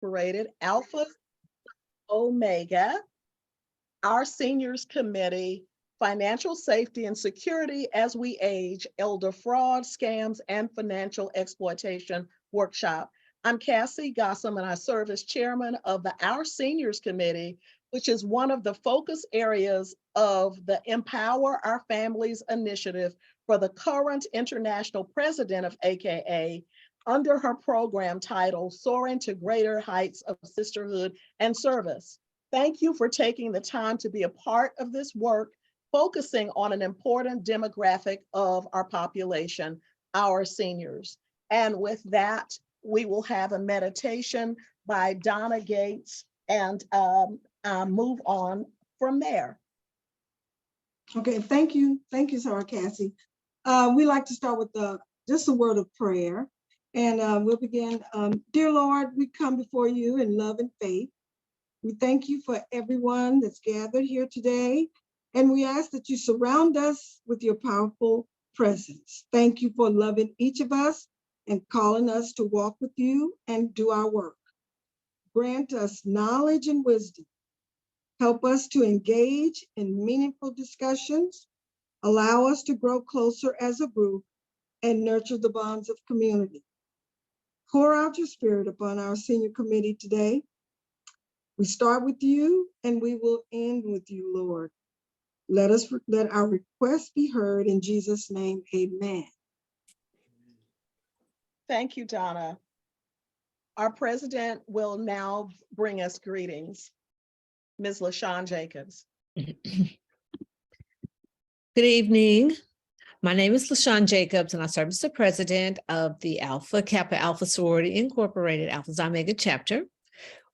Incorporated, Alpha Omega, our Seniors Committee, Financial Safety and Security as We Age, Elder Fraud, Scams, and Financial Exploitation Workshop. I'm Cassie Gossam, and I serve as chairman of the Our Seniors Committee, which is one of the focus areas of the Empower Our Families initiative for the current international president of AKA, under her program titled Soaring to Greater Heights of Sisterhood and Service. Thank you for taking the time to be a part of this work, focusing on an important demographic of our population, our seniors. And with that, we will have a meditation by Donna Gates and move on from there. Okay, thank you. Thank you, Sarah Cassie. We like to start with just a word of prayer. And we'll begin. Dear Lord, we come before you in love and faith. We thank you for everyone that's gathered here today. And we ask that you surround us with your powerful presence. Thank you for loving each of us and calling us to walk with you and do our work. Grant us knowledge and wisdom. Help us to engage in meaningful discussions. Allow us to grow closer as a group and nurture the bonds of community. Pour out your spirit upon our senior committee today. We start with you and we will end with you, Lord. Let our requests be heard in Jesus' name, amen. Thank you, Donna. Our president will now bring us greetings. Ms. LaShawn Jacobs. Good evening. My name is LaShawn Jacobs, and I serve as the president of the Alpha Kappa Alpha Sorority Incorporated Alpha Xi Omega chapter.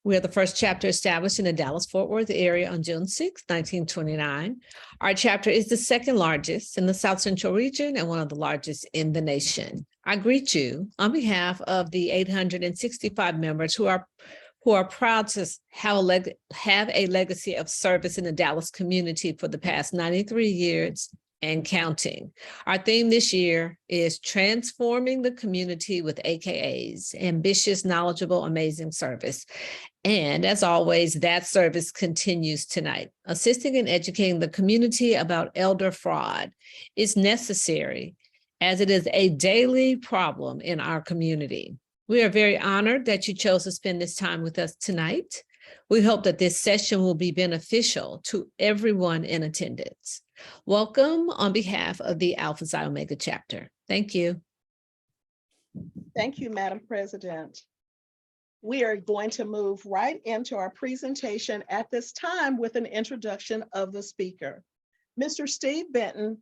We are the first chapter established in the Dallas-Fort Worth area on June 6, 1929. Our chapter is the second largest in the South Central region and one of the largest in the nation. I greet you on behalf of the 865 members who are proud to have a legacy of service in the Dallas community for the past 93 years and counting. Our theme this year is transforming the community with AKAs, ambitious, knowledgeable, amazing service. And as always, that service continues tonight. Assisting and educating the community about elder fraud is necessary as it is a daily problem in our community. We are very honored that you chose to spend this time with us tonight. We hope that this session will be beneficial to everyone in attendance. Welcome on behalf of the Alpha Xi Omega chapter. Thank you. Thank you, Madam President. We are going to move right into our presentation at this time with an introduction of the speaker. Mr. Steve Benton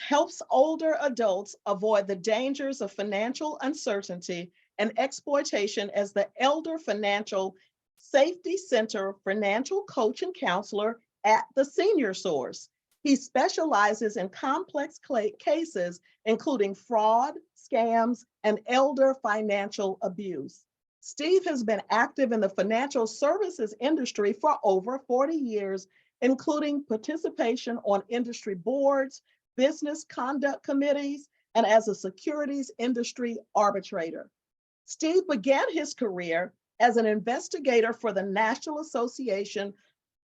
helps older adults avoid the dangers of financial uncertainty and exploitation as the Elder Financial Safety Center financial coach and counselor at the Senior Source. He specializes in complex cases, including fraud, scams, and elder financial abuse. Steve has been active in the financial services industry for over 40 years, including participation on industry boards, business conduct committees, and as a securities industry arbitrator. Steve began his career as an investigator for the National Association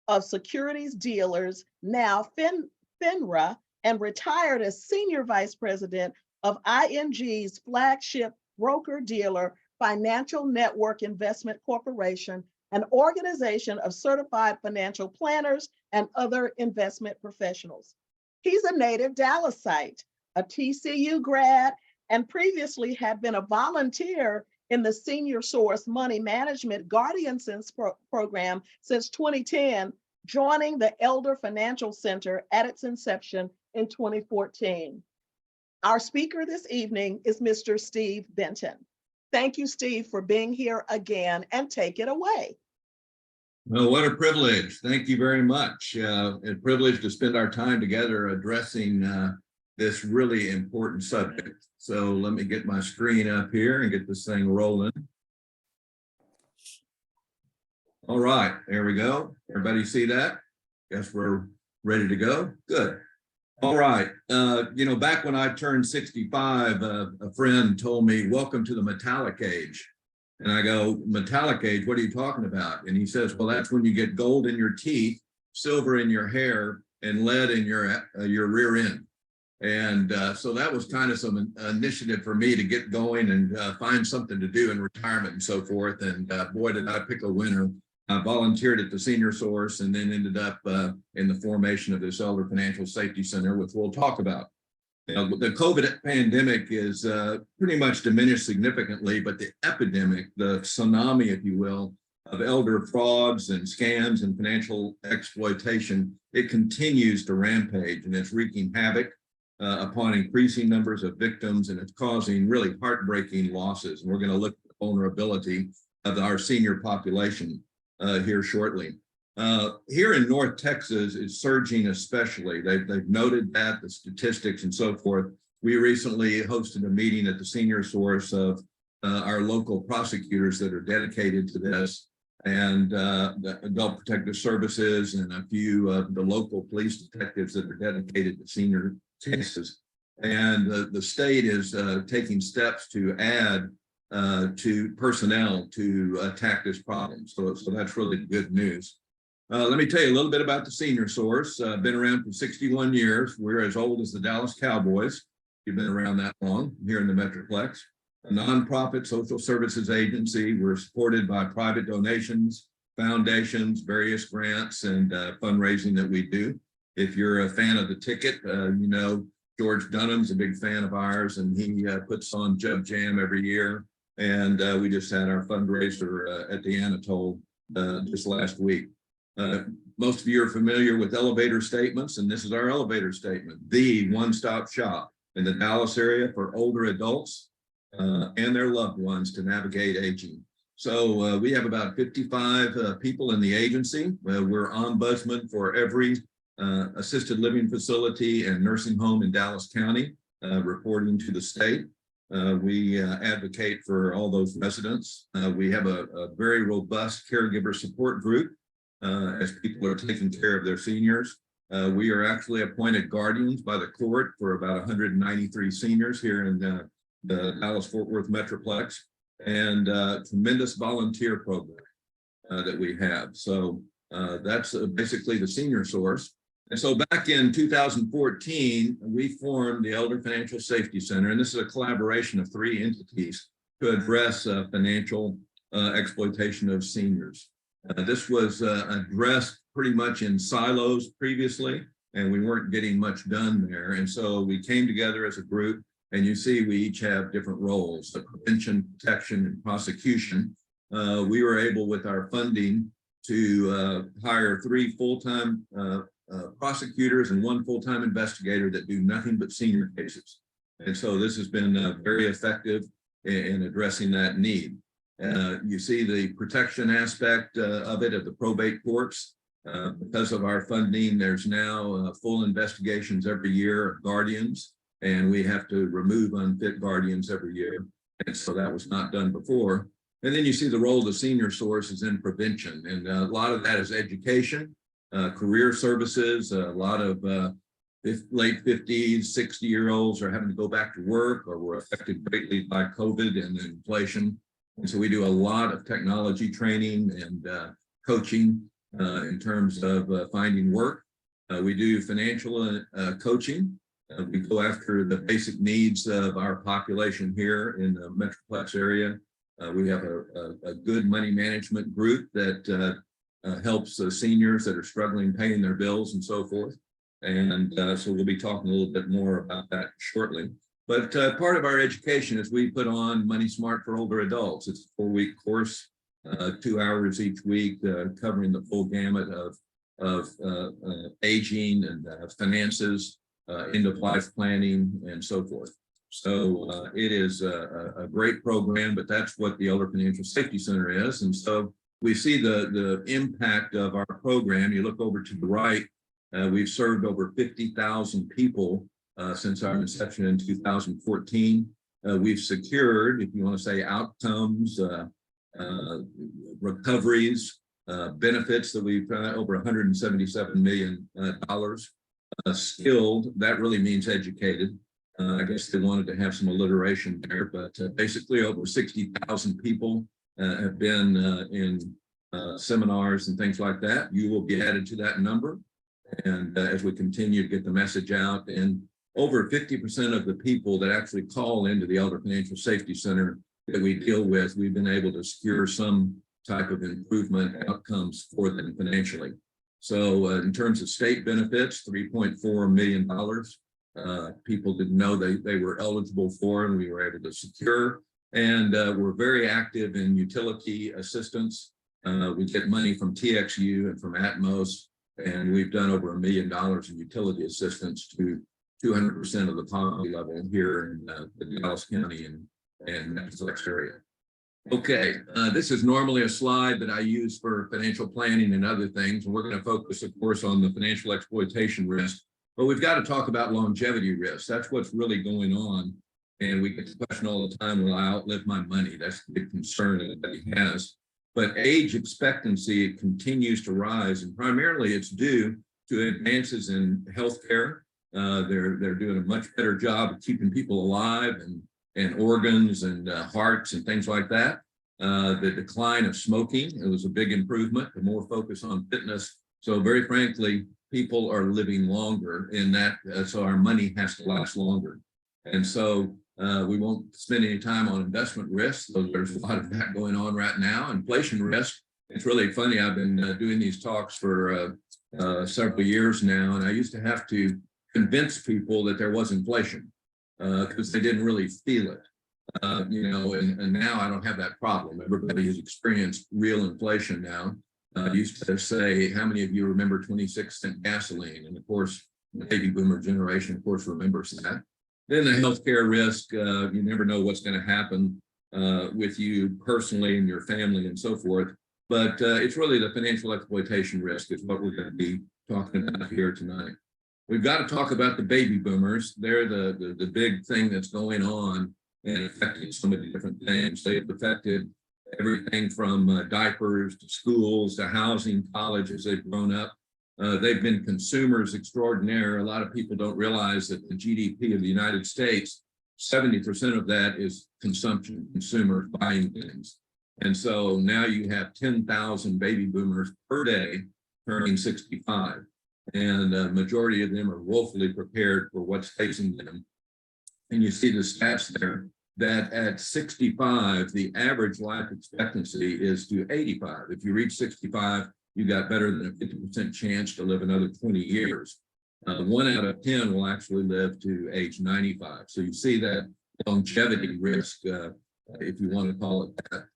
of Securities Dealers, now FINRA, and retired as Senior Vice President of ING's flagship broker-dealer Financial Network Investment Corporation, an organization of certified financial planners and other investment professionals. He's a native Dallasite, a TCU grad, and previously had been a volunteer in the Senior Source Money Management Guardiansons program since 2010, joining the Elder Financial Center at its inception in 2014. Our speaker this evening is Mr. Steve Benton. Thank you, Steve, for being here again, and take it away. Well, what a privilege. Thank you very much. A privilege to spend our time together addressing this really important subject. So let me get my screen up here and get this thing rolling. All right, there we go. Everybody see that? Guess we're ready to go. Good. All right. Back when I turned 65, a friend told me, welcome to the metallic age. And I go, metallic age, what are you talking about? And he says, well, that's when you get gold in your teeth, silver in your hair, and lead in your rear end. And so that was kind of some initiative for me to get going and find something to do in retirement and so forth. And boy, did I pick a winner. I volunteered at the Senior Source and then ended up in the formation of this Elder Financial Safety Center, which we'll talk about. You know, the COVID pandemic is pretty much diminished significantly, but the epidemic, the tsunami, if you will, of elder frauds and scams and financial exploitation, it continues to rampage, and it's wreaking havoc upon increasing numbers of victims, and it's causing really heartbreaking losses. And we're going to look at the vulnerability of our senior population here shortly. Here in North Texas, it's surging especially. They've noted that, the statistics and so forth. We recently hosted a meeting at the Senior Source of our local prosecutors that are dedicated to this, and the Adult Protective Services, and a few of the local police detectives that are dedicated to senior cases. And the state is taking steps to add to personnel to attack this problem. So that's really good news. Let me tell you a little bit about the Senior Source. Been around for 61 years. We're as old as the Dallas Cowboys. You've been around that long here in the Metroplex. A nonprofit social services agency. We're supported by private donations, foundations, various grants, and fundraising that we do. If you're a fan of the ticket, you know George Dunham's a big fan of ours, and he puts on Jug Jam every year. And we just had our fundraiser at the Anatole this last week. Most of you are familiar with elevator statements, and this is our elevator statement: the one-stop shop in the Dallas area for older adults and their loved ones to navigate aging. So we have about 55 people in the agency. We're ombudsman for every assisted living facility and nursing home in Dallas County, reporting to the state. We advocate for all those residents. We have a very robust caregiver support group as people are taking care of their seniors. We are actually appointed guardians by the court for about 193 seniors here in the Dallas-Fort Worth Metroplex, and tremendous volunteer program that we have. So that's basically the Senior Source. And so back in 2014, we formed the Elder Financial Safety Center, and this is a collaboration of 3 entities to address financial exploitation of seniors. This was addressed pretty much in silos previously, and we weren't getting much done there. And so we came together as a group, and you see we each have different roles: the prevention, protection, and prosecution. We were able, with our funding, to hire 3 full-time prosecutors and 1 full-time investigator that do nothing but senior cases. And so this has been very effective in addressing that need. You see the protection aspect of it at the probate courts. Because of our funding, there's now full investigations every year of guardians, and we have to remove unfit guardians every year. And so that was not done before. And then you see the role of the Senior Source is in prevention, and a lot of that is education, career services. A lot of late 50s, 60-year-olds are having to go back to work or were affected greatly by COVID and inflation. And so we do a lot of technology training and coaching in terms of finding work. We do financial coaching. We go after the basic needs of our population here in the Metroplex area. We have a good money management group that helps seniors that are struggling paying their bills and so forth. And so we'll be talking a little bit more about that shortly. But part of our education is we put on Money Smart for Older Adults. It's a 4-week course, 2 hours each week, covering the full gamut of aging and finances, end-of-life planning, and so forth. So it is a great program, but that's what the Elder Financial Safety Center is. And so we see the impact of our program. You look over to the right, we've served over 50,000 people since our inception in 2014. We've secured, if you want to say, outcomes, recoveries, benefits that we've over $177 million. Skilled, that really means educated. I guess they wanted to have some alliteration there, but basically over 60,000 people have been in seminars and things like that, you will be added to that number. And as we continue to get the message out, and over 50% of the people that actually call into the Elder Financial Safety Center that we deal with, we've been able to secure some type of improvement outcomes for them financially. So in terms of state benefits, $3.4 million. People didn't know they were eligible for, and we were able to secure. And we're very active in utility assistance. We get money from TXU and from Atmos, and we've done over $1 million in utility assistance to 200% of the poverty level here in the Dallas County and Metroplex area. Okay, this is normally a slide that I use for financial planning and other things. And we're going to focus, of course, on the financial exploitation risk, but we've got to talk about longevity risk. That's what's really going on. And we get the question all the time, will I outlive my money? That's the big concern that he has. But age expectancy continues to rise, and primarily it's due to advances in healthcare. They're doing a much better job of keeping people alive and organs and hearts and things like that. The decline of smoking, it was a big improvement, the more focus on fitness. So very frankly, people are living longer in that, so our money has to last longer. And so we won't spend any time on investment risk. So there's a lot of that going on right now. Inflation risk, it's really funny. I've been doing these talks for several years now, and I used to have to convince people that there was inflation because they didn't really feel it. And now I don't have that problem. Everybody has experienced real inflation now. I used to say, how many of you remember 26-cent gasoline? And of course, the baby boomer generation, of course, remembers that. Then the healthcare risk, you never know what's going to happen with you personally and your family and so forth. But it's really the financial exploitation risk is what we're going to be talking about here tonight. We've got to talk about the baby boomers. They're the big thing that's going on and affecting so many different things. They've affected everything from diapers to schools to housing, college as they've grown up. They've been consumers extraordinaire. A lot of people don't realize that the GDP of the United States, 70% of that is consumption, consumers buying things. And so now you have 10,000 baby boomers per day turning 65. And a majority of them are woefully prepared for what's facing them. And you see the stats there that at 65, the average life expectancy is to 85. If you reach 65, you got better than a 50% chance to live another 20 years. 1 out of 10 will actually live to age 95. So you see that longevity risk, if you want to call it that,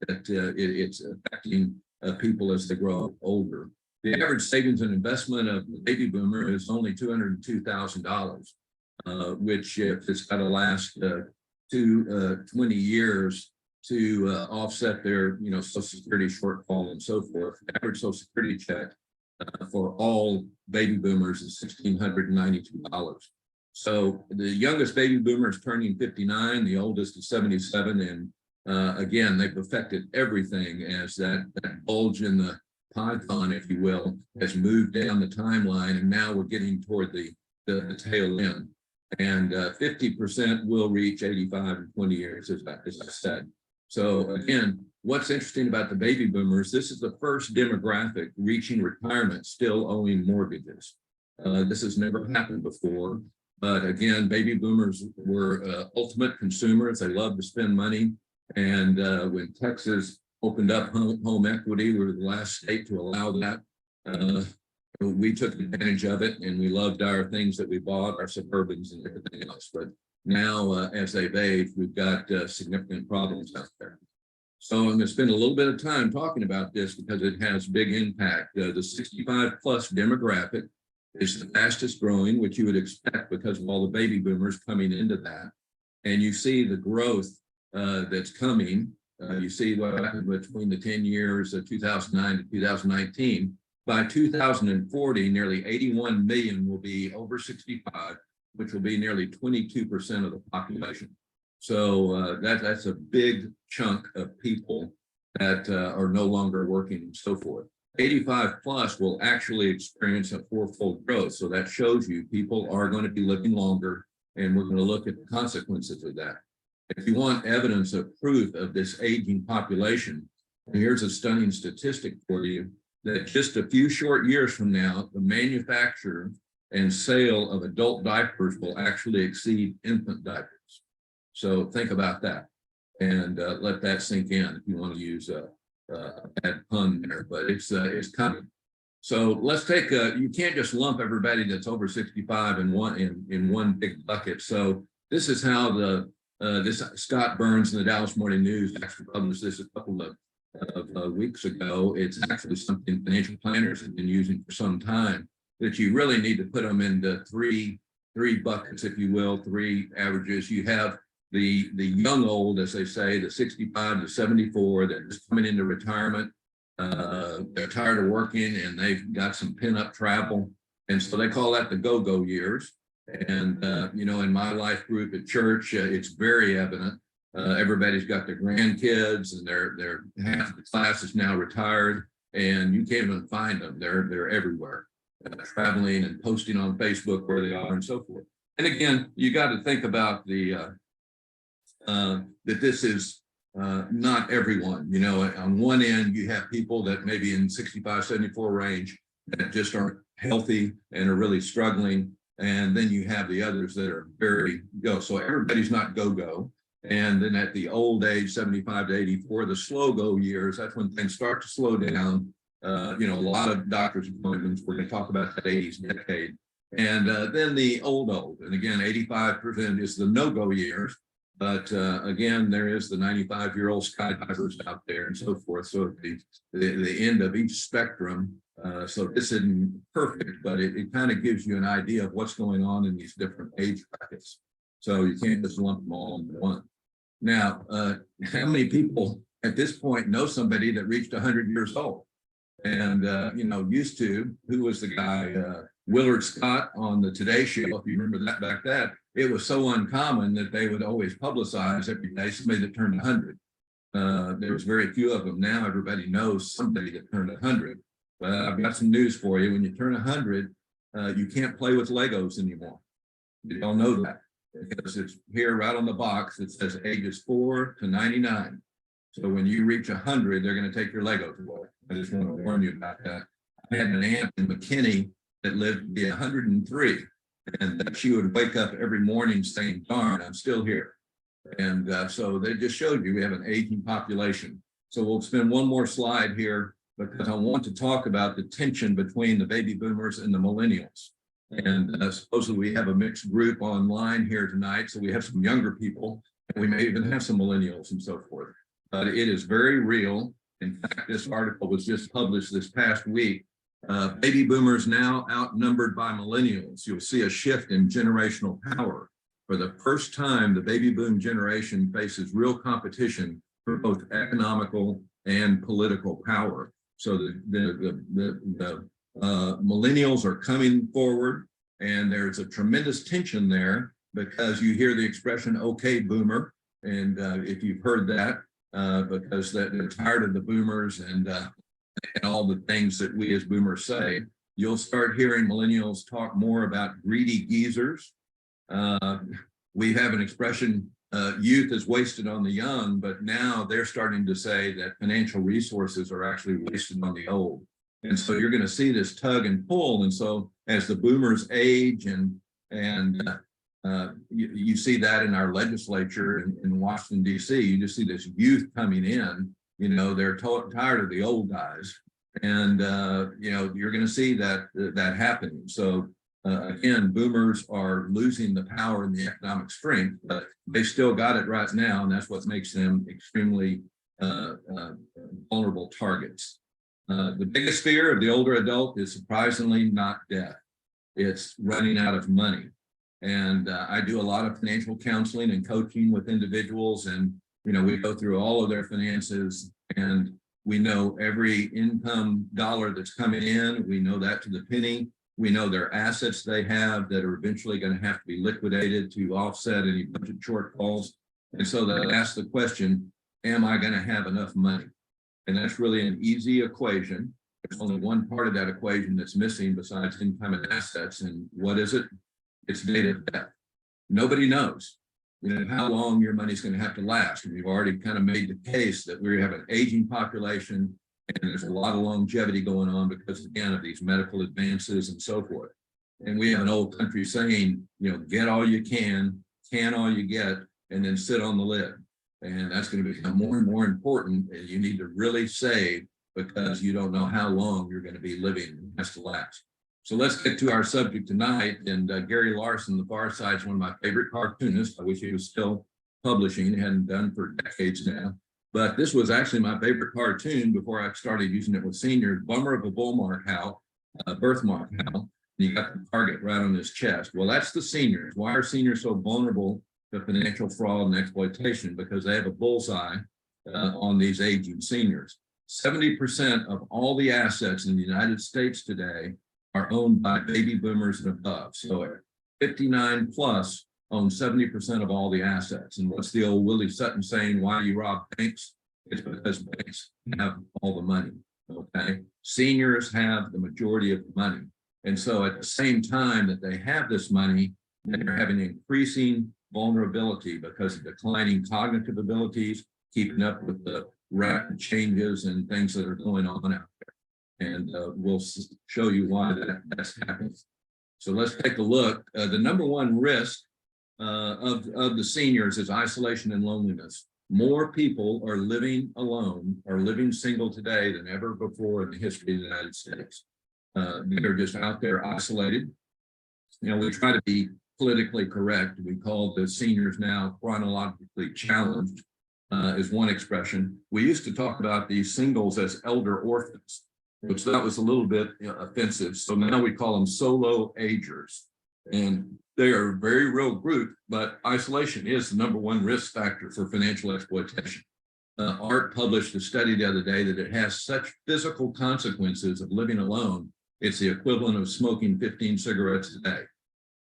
it's affecting people as they grow older. The average savings and investment of the baby boomer is only $202,000, which if it's got to last 20 years to offset their Social Security shortfall and so forth. The average Social Security check for all baby boomers is $1,692. So the youngest baby boomer is turning 59, the oldest is 77, and again, they've affected everything as that bulge in the python, if you will, has moved down the timeline, and now we're getting toward the tail end. And 50% will reach 85 in 20 years, as I said. So again, what's interesting about the baby boomers, this is the first demographic reaching retirement still owing mortgages. This has never happened before. But again, baby boomers were ultimate consumers. They love to spend money. And when Texas opened up home equity, we were the last state to allow that. We took advantage of it, and we loved our things that we bought, our Suburbans and everything else. But now, as they've aged, we've got significant problems out there. So I'm going to spend a little bit of time talking about this because it has big impact. The 65 plus demographic is the fastest growing, which you would expect because of all the baby boomers coming into that. And you see the growth that's coming. You see what happened between the 10 years of 2009 to 2019. By 2040, nearly 81 million will be over 65, which will be nearly 22% of the population. So that's a big chunk of people that are no longer working and so forth. 85 plus will actually experience a fourfold growth. So that shows you people are going to be living longer, and we're going to look at the consequences of that. If you want evidence of proof of this aging population, And here's a stunning statistic for you, that just a few short years from now, the manufacture and sale of adult diapers will actually exceed infant diapers. So think about that, and let that sink in if you want to use a bad pun there, but it's coming. So let's take you can't just lump everybody that's over 65 in one big bucket. So this is how this Scott Burns in the Dallas Morning News actually published this a couple of weeks ago. It's actually something financial planners have been using for some time, that you really need to put them into three buckets, if you will, three averages. You have the young old, as they say, the 65 to 74 that is coming into retirement. They're tired of working and they've got some pin-up travel. And so they call that the go-go years. And, you know, in my life group at church, it's very evident. Everybody's got their grandkids and they're half of the class is now retired, and you can't even find them. They're everywhere, traveling and posting on Facebook where they are and so forth. And again, you got to think about the that this is not everyone. You know, on one end, you have people that maybe in 65, 74 range that just aren't healthy and are really struggling. And then you have the others that are very go. So everybody's not go-go. And then at the old age, 75 to 84, the slow go years, that's when things start to slow down. You know, a lot of doctor's appointments, we're going to talk about that 80s decade. And then the old, and again, 85% is the no-go years. But again, there is the 95-year-old skydivers out there and so forth. So the end of each spectrum. So this isn't perfect, but it kind of gives you an idea of what's going on in these different age brackets. So you can't just lump them all into one. Now, how many people at this point know somebody that reached 100 years old? And, you know, used to, who was the guy, Willard Scott on the Today Show, if you remember that back then, it was so uncommon that they would always publicize every day somebody that turned 100. There was very few of them. Now everybody knows somebody that turned 100. But I've got some news for you. When you turn 100, you can't play with Legos anymore. You don't know that, because it's here right on the box. It says ages 4 to 99. So when you reach 100, they're going to take your Legos away. I just want to warn you about that. I had an aunt in McKinney that lived to be 103, and she would wake up every morning saying, "Darn, I'm still here." And so they just showed you we have an aging population. So we'll spend one more slide here, because I want to talk about the tension between the baby boomers and the millennials. And supposedly we have a mixed group online here tonight. So we have some younger people, and we may even have some millennials and so forth. But it is very real. In fact, this article was just published this past week. Baby boomers now outnumbered by millennials. You'll see a shift in generational power. For the first time, the baby boom generation faces real competition for both economical and political power. So the millennials are coming forward, and there's a tremendous tension there, because you hear the expression "okay, boomer," and if you've heard that, because they're tired of the boomers and all the things that we as boomers say, you'll start hearing millennials talk more about greedy geezers. We have an expression, youth is wasted on the young, but now they're starting to say that financial resources are actually wasted on the old. And so you're going to see this tug and pull. And so as the boomers age and you see that in our legislature in Washington, D.C., you just see this youth coming in. You know, they're tired of the old guys. And, you know, you're going to see that happening. So again, boomers are losing the power and the economic strength, but they still got it right now. And that's what makes them extremely vulnerable targets. The biggest fear of the older adult is surprisingly not death. It's running out of money. And I do a lot of financial counseling and coaching with individuals. And, you know, we go through all of their finances, and we know every income dollar that's coming in. We know that to the penny. We know their assets they have that are eventually going to have to be liquidated to offset any budget shortfalls. And so they ask the question, am I going to have enough money? And that's really an easy equation. There's only one part of that equation that's missing besides income and assets. And what is it? It's date of death. Nobody knows. how long your money's going to have to last. And we've already kind of made the case that we have an aging population and there's a lot of longevity going on because, again, of these medical advances and so forth. And we have an old country saying, get all you can all you get, and then sit on the lid. And that's going to become more and more important. And you need to really save because you don't know how long you're going to be living and has to last. So let's get to our subject tonight. And Gary Larson, The Far Side, is one of my favorite cartoonists. I wish he was still publishing, hadn't done for decades now. But this was actually my favorite cartoon before I started using it with seniors. Bummer of a birthmark how. You got the target right on his chest. Well, that's the seniors. Why are seniors so vulnerable to financial fraud and exploitation? Because they have a bullseye on these aging seniors. 70% of all the assets in the United States today are owned by baby boomers and above. So 59 plus own 70% of all the assets. And what's the old Willie Sutton saying? Why do you rob banks? It's because banks have all the money. Okay. Seniors have the majority of the money. And so at the same time that they have this money, they're having increasing vulnerability because of declining cognitive abilities, keeping up with the rapid changes and things that are going on out there. And we'll show you why that's happening. So let's take a look. The number one risk of the seniors is isolation and loneliness. More people are living alone or living single today than ever before in the history of the United States. They're just out there isolated. We try to be politically correct. We call the seniors now chronologically challenged, is one expression. We used to talk about these singles as elder orphans, which that was a little bit offensive. So now we call them solo agers. And they are a very real group, but isolation is the number one risk factor for financial exploitation. Art published a study the other day that it has such physical consequences of living alone. It's the equivalent of smoking 15 cigarettes a day.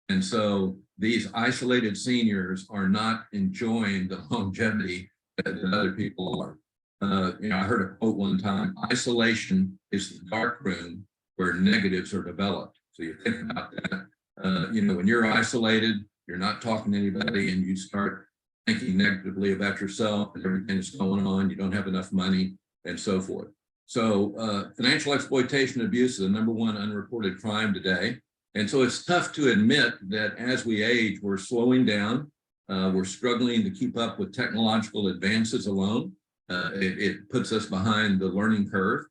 And so these isolated seniors are not enjoying the longevity that other people are. I heard a quote one time: isolation is the dark room where negatives are developed. So you think about that. When you're isolated, you're not talking to anybody and you start thinking negatively about yourself and everything that's going on, you don't have enough money and so forth. So financial exploitation and abuse is the number one unreported crime today. And so it's tough to admit that as we age, we're slowing down. We're struggling to keep up with technological advances alone. It puts us behind the learning curve.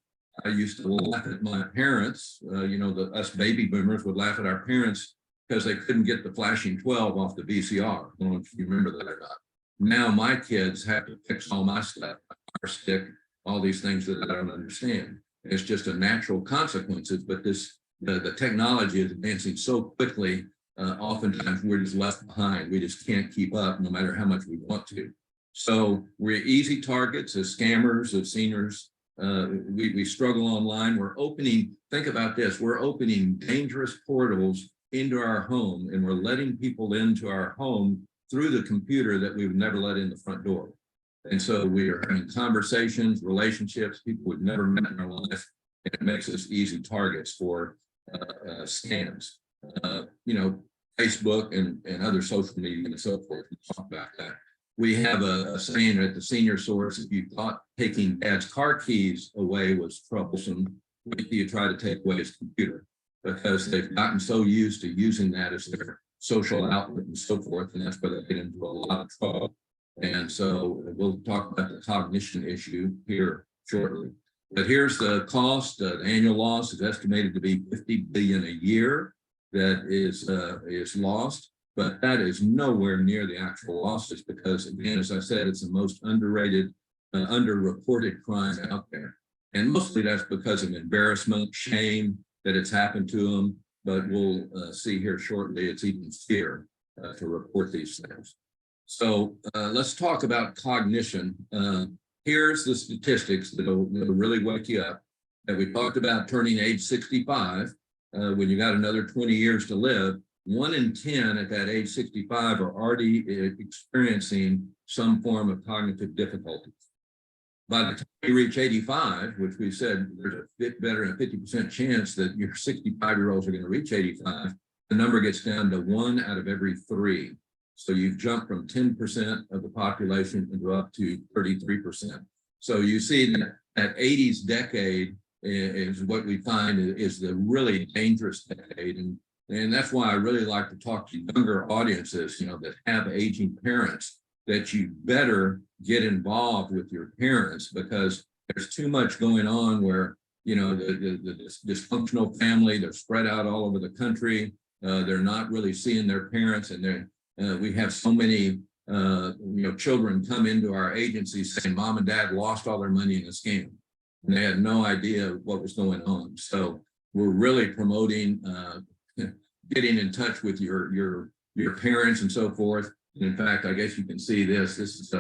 I used to laugh at my parents. Us baby boomers would laugh at our parents because they couldn't get the flashing 12 off the VCR. I don't know if you remember that or not. Now my kids have to fix all my stuff, my fire stick, all these things that I don't understand. It's just a natural consequences, but the technology is advancing so quickly, oftentimes we're just left behind. We just can't keep up no matter how much we want to. So we're easy targets as scammers, as seniors. We struggle online. We're opening, think about this, we're opening dangerous portals into our home, and we're letting people into our home through the computer that we would never let in the front door. And so we are having conversations, relationships, people we've never met in our life, and it makes us easy targets for scams. Facebook and other social media and so forth. We talk about that. We have a saying at the senior source: if you thought taking dad's car keys away was troublesome, wait till you try to take away his computer, because they've gotten so used to using that as their social outlet and so forth, and that's where they get into a lot of trouble. And so we'll talk about the cognition issue here shortly. But here's the cost. The annual loss is estimated to be $50 billion a year that is lost, but that is nowhere near the actual losses because, again, as I said, it's the most underrated, underreported crime out there. And mostly that's because of embarrassment, shame that it's happened to them. But we'll see here shortly, it's even fear to report these things. So let's talk about cognition. Here's the statistics that'll really wake you up. That we talked about turning age 65, when you got another 20 years to live. 1 in 10 at that age 65 are already experiencing some form of cognitive difficulties. By the time you reach 85, which we said there's a bit better than a 50% chance that your 65-year-olds are going to reach 85, the number gets down to 1 out of every 3. So you've jumped from 10% of the population to up to 33%. So you see that 80s decade is what we find is the really dangerous decade. And that's why I really like to talk to younger audiences, that have aging parents, that you better get involved with your parents, because there's too much going on where, the dysfunctional family, they're spread out all over the country. They're not really seeing their parents, and we have so many children come into our agency saying mom and dad lost all their money in a scam, and they had no idea what was going on. So we're really promoting getting in touch with your parents and so forth. And in fact, I guess you can see this is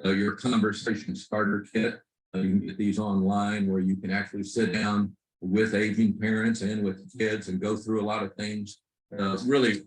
your conversation starter kit. You can get these online where you can actually sit down with aging parents and with kids and go through a lot of things, really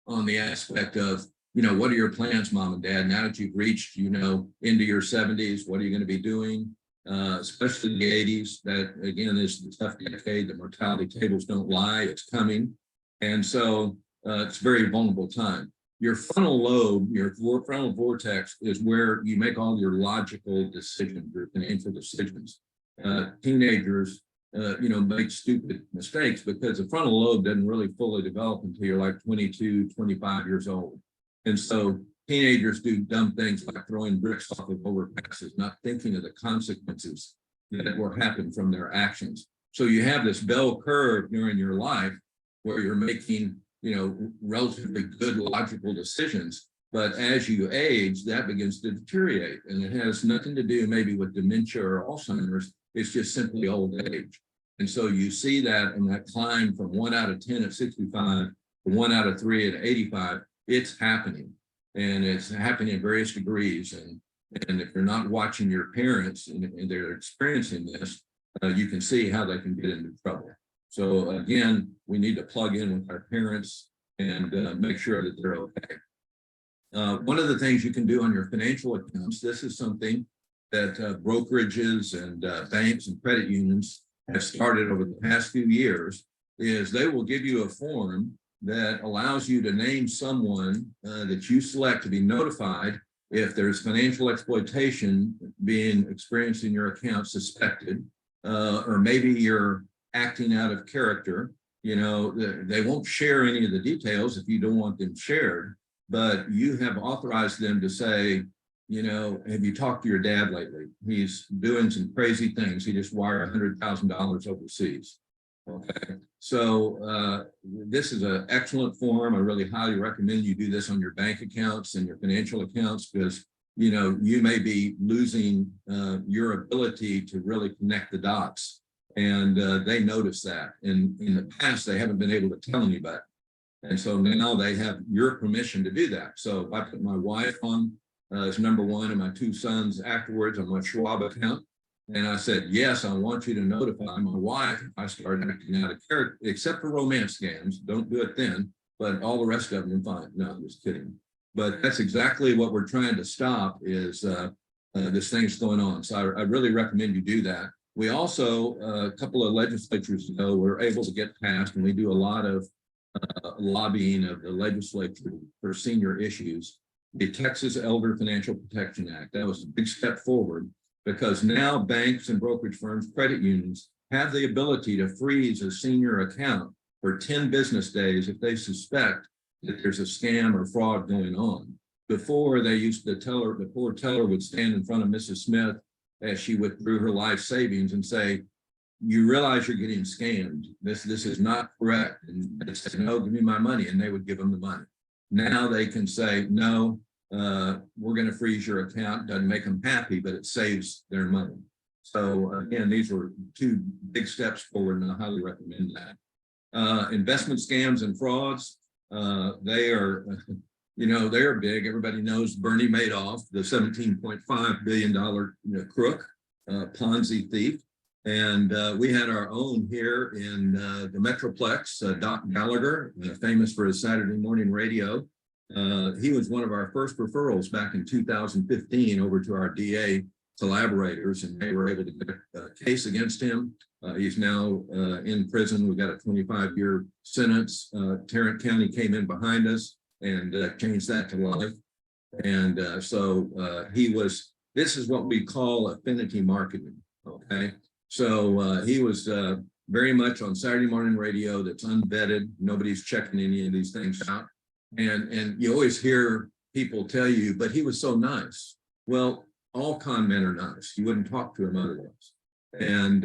on the aspect of, what are your plans, mom and dad, now that you've reached, into your 70s, what are you going to be doing? Especially in the 80s, that again is the tough decade. The mortality tables don't lie, it's coming. And so it's a very vulnerable time. Your frontal lobe, your frontal vortex, is where you make all your logical decisions, your financial decisions. Teenagers, make stupid mistakes because the frontal lobe doesn't really fully develop until you're like 22, 25 years old. And so teenagers do dumb things like throwing bricks off of overpasses, not thinking of the consequences that will happen from their actions. So you have this bell curve during your life where you're making, relatively good logical decisions. But as you age, that begins to deteriorate. And it has nothing to do maybe with dementia or Alzheimer's. It's just simply old age. And so you see that in that climb from 1 out of 10 at 65 to 1 out of 3 at 85, it's happening. And it's happening in various degrees. And if you're not watching your parents and they're experiencing this, you can see how they can get into trouble. So again, we need to plug in with our parents and make sure that they're okay. One of the things you can do on your financial accounts, this is something that brokerages and banks and credit unions have started over the past few years, is they will give you a form that allows you to name someone that you select to be notified if there's financial exploitation being experienced in your account suspected, or maybe you're acting out of character. They won't share any of the details if you don't want them shared, but you have authorized them to say, have you talked to your dad lately? He's doing some crazy things. He just wired $100,000 overseas. Okay, so this is an excellent form. I really highly recommend you do this on your bank accounts and your financial accounts, because you may be losing your ability to really connect the dots. And they notice that. And in the past, they haven't been able to tell anybody. And so now they have your permission to do that. So I put my wife on as number one and my 2 sons afterwards on my Schwab account. And I said, yes, I want you to notify my wife if I start acting out of character, except for romance scams. Don't do it then, but all the rest of them fine. No, I'm just kidding. But that's exactly what we're trying to stop, is this thing's going on. So I really recommend you do that. We also, a couple of legislatures ago, were able to get passed, and we do a lot of lobbying of the legislature for senior issues, the Texas Elder Financial Protection Act. That was a big step forward, because now banks and brokerage firms, credit unions, have the ability to freeze a senior account for 10 business days if they suspect that there's a scam or fraud going on. Before, they used to the poor teller would stand in front of Mrs. Smith as she withdrew her life savings and say, you realize you're getting scammed. This is not correct. And they said, no, give me my money. And they would give them the money. Now they can say, no, we're going to freeze your account. Doesn't make them happy, but it saves their money. So again, these were 2 big steps forward, and I highly recommend that. Investment scams and frauds, they are, they are big. Everybody knows Bernie Madoff, the $17.5 billion crook, Ponzi thief. And we had our own here in the Metroplex, Doc Gallagher, famous for his Saturday morning radio. He was one of our first referrals back in 2015 over to our DA collaborators, and they were able to get a case against him. He's now in prison. We got a 25-year sentence. Tarrant County came in behind us. and changed that to life. And this is what we call affinity marketing. Okay. So he was very much on Saturday morning radio that's unvetted. Nobody's checking any of these things out. And you always hear people tell you, but he was so nice. Well, all con men are nice. You wouldn't talk to him otherwise. And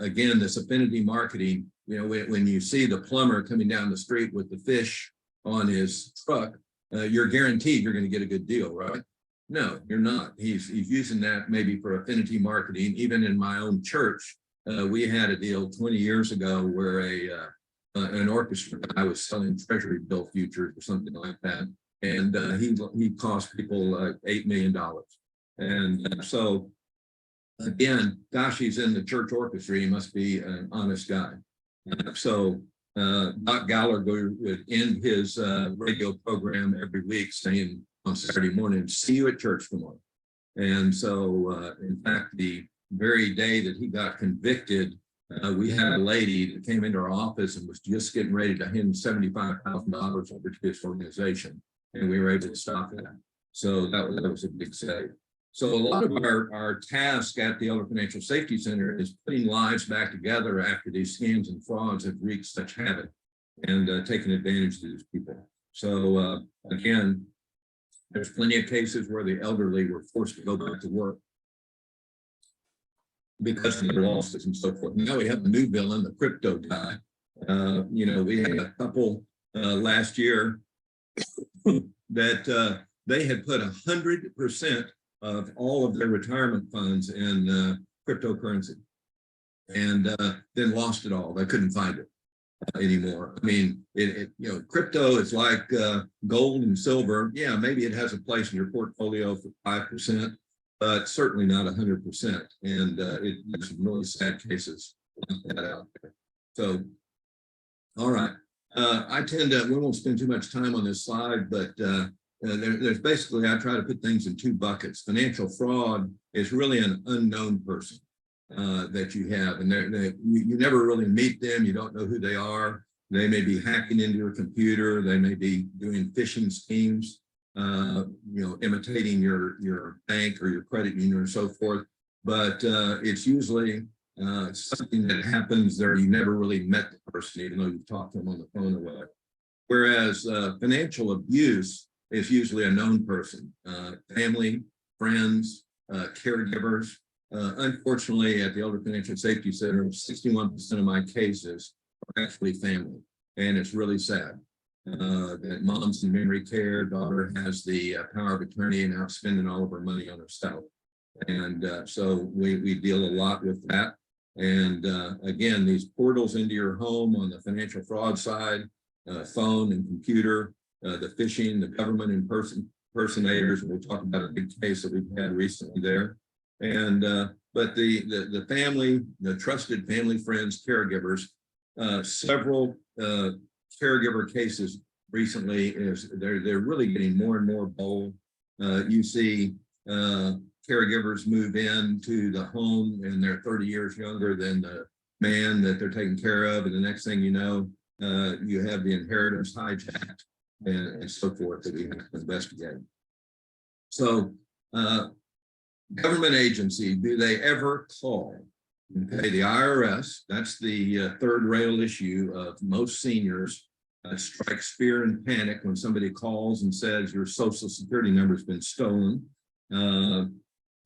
again, this affinity marketing, you know, when you see the plumber coming down the street with the fish on his truck, you're guaranteed you're going to get a good deal, right? No, you're not. He's using that maybe for affinity marketing. Even in my own church, we had a deal 20 years ago where an orchestra guy was selling treasury bill futures or something like that, and he cost people $8 million. And so again, gosh, he's in the church orchestra. He must be an honest guy. So Doc Gallagher would end his radio program every week saying on Saturday morning, "See you at church tomorrow." And so, in fact, the very day that he got convicted, we had a lady that came into our office and was just getting ready to hand $75,000 over to his organization, and we were able to stop that. So that was a big save. So a lot of our task at the Elder Financial Safety Center is putting lives back together after these scams and frauds have wreaked such havoc and taking advantage of these people. So again, there's plenty of cases where the elderly were forced to go back to work because of their losses and so forth. Now we have a new villain, the crypto guy. You know, we had a couple last year that they had put 100% of all of their retirement funds in cryptocurrency, and then lost it all. They couldn't find it anymore. I mean, you know, crypto is like gold and silver. Yeah, maybe it has a place in your portfolio for 5%, but certainly not 100%. And there's some really sad cases like that out there. So, all right. I tend to, we won't spend too much time on this slide, but there's basically, I try to put things in two buckets. Financial fraud is really an unknown person that you have, and you never really meet them. You don't know who they are. They may be hacking into your computer. They may be doing phishing schemes, you know, imitating your bank or your credit union or so forth. But it's usually something that happens there. You never really met the person, even though you've talked to them on the phone or whatever. Whereas financial abuse is usually a known person, family, friends, caregivers. Unfortunately, at the Elder Financial Safety Center, 61% of my cases are actually family. And it's really sad that mom's in memory care, daughter has the power of attorney and out spending all of her money on herself. And so we deal a lot with that. And again, these portals into your home on the financial fraud side, phone and computer, the phishing, the government impersonators. We'll talk about a big case that we've had recently there. And but the family, the trusted family, friends, caregivers, several caregiver cases recently is they're really getting more and more bold. You see caregivers move into the home and they're 30 years younger than the man that they're taking care of, and the next thing you know, you have the inheritance hijacked and so forth that we have to investigate. So government agency, do they ever call? Okay, the IRS, that's the third rail issue of most seniors. Strikes fear and panic when somebody calls and says your social security number has been stolen.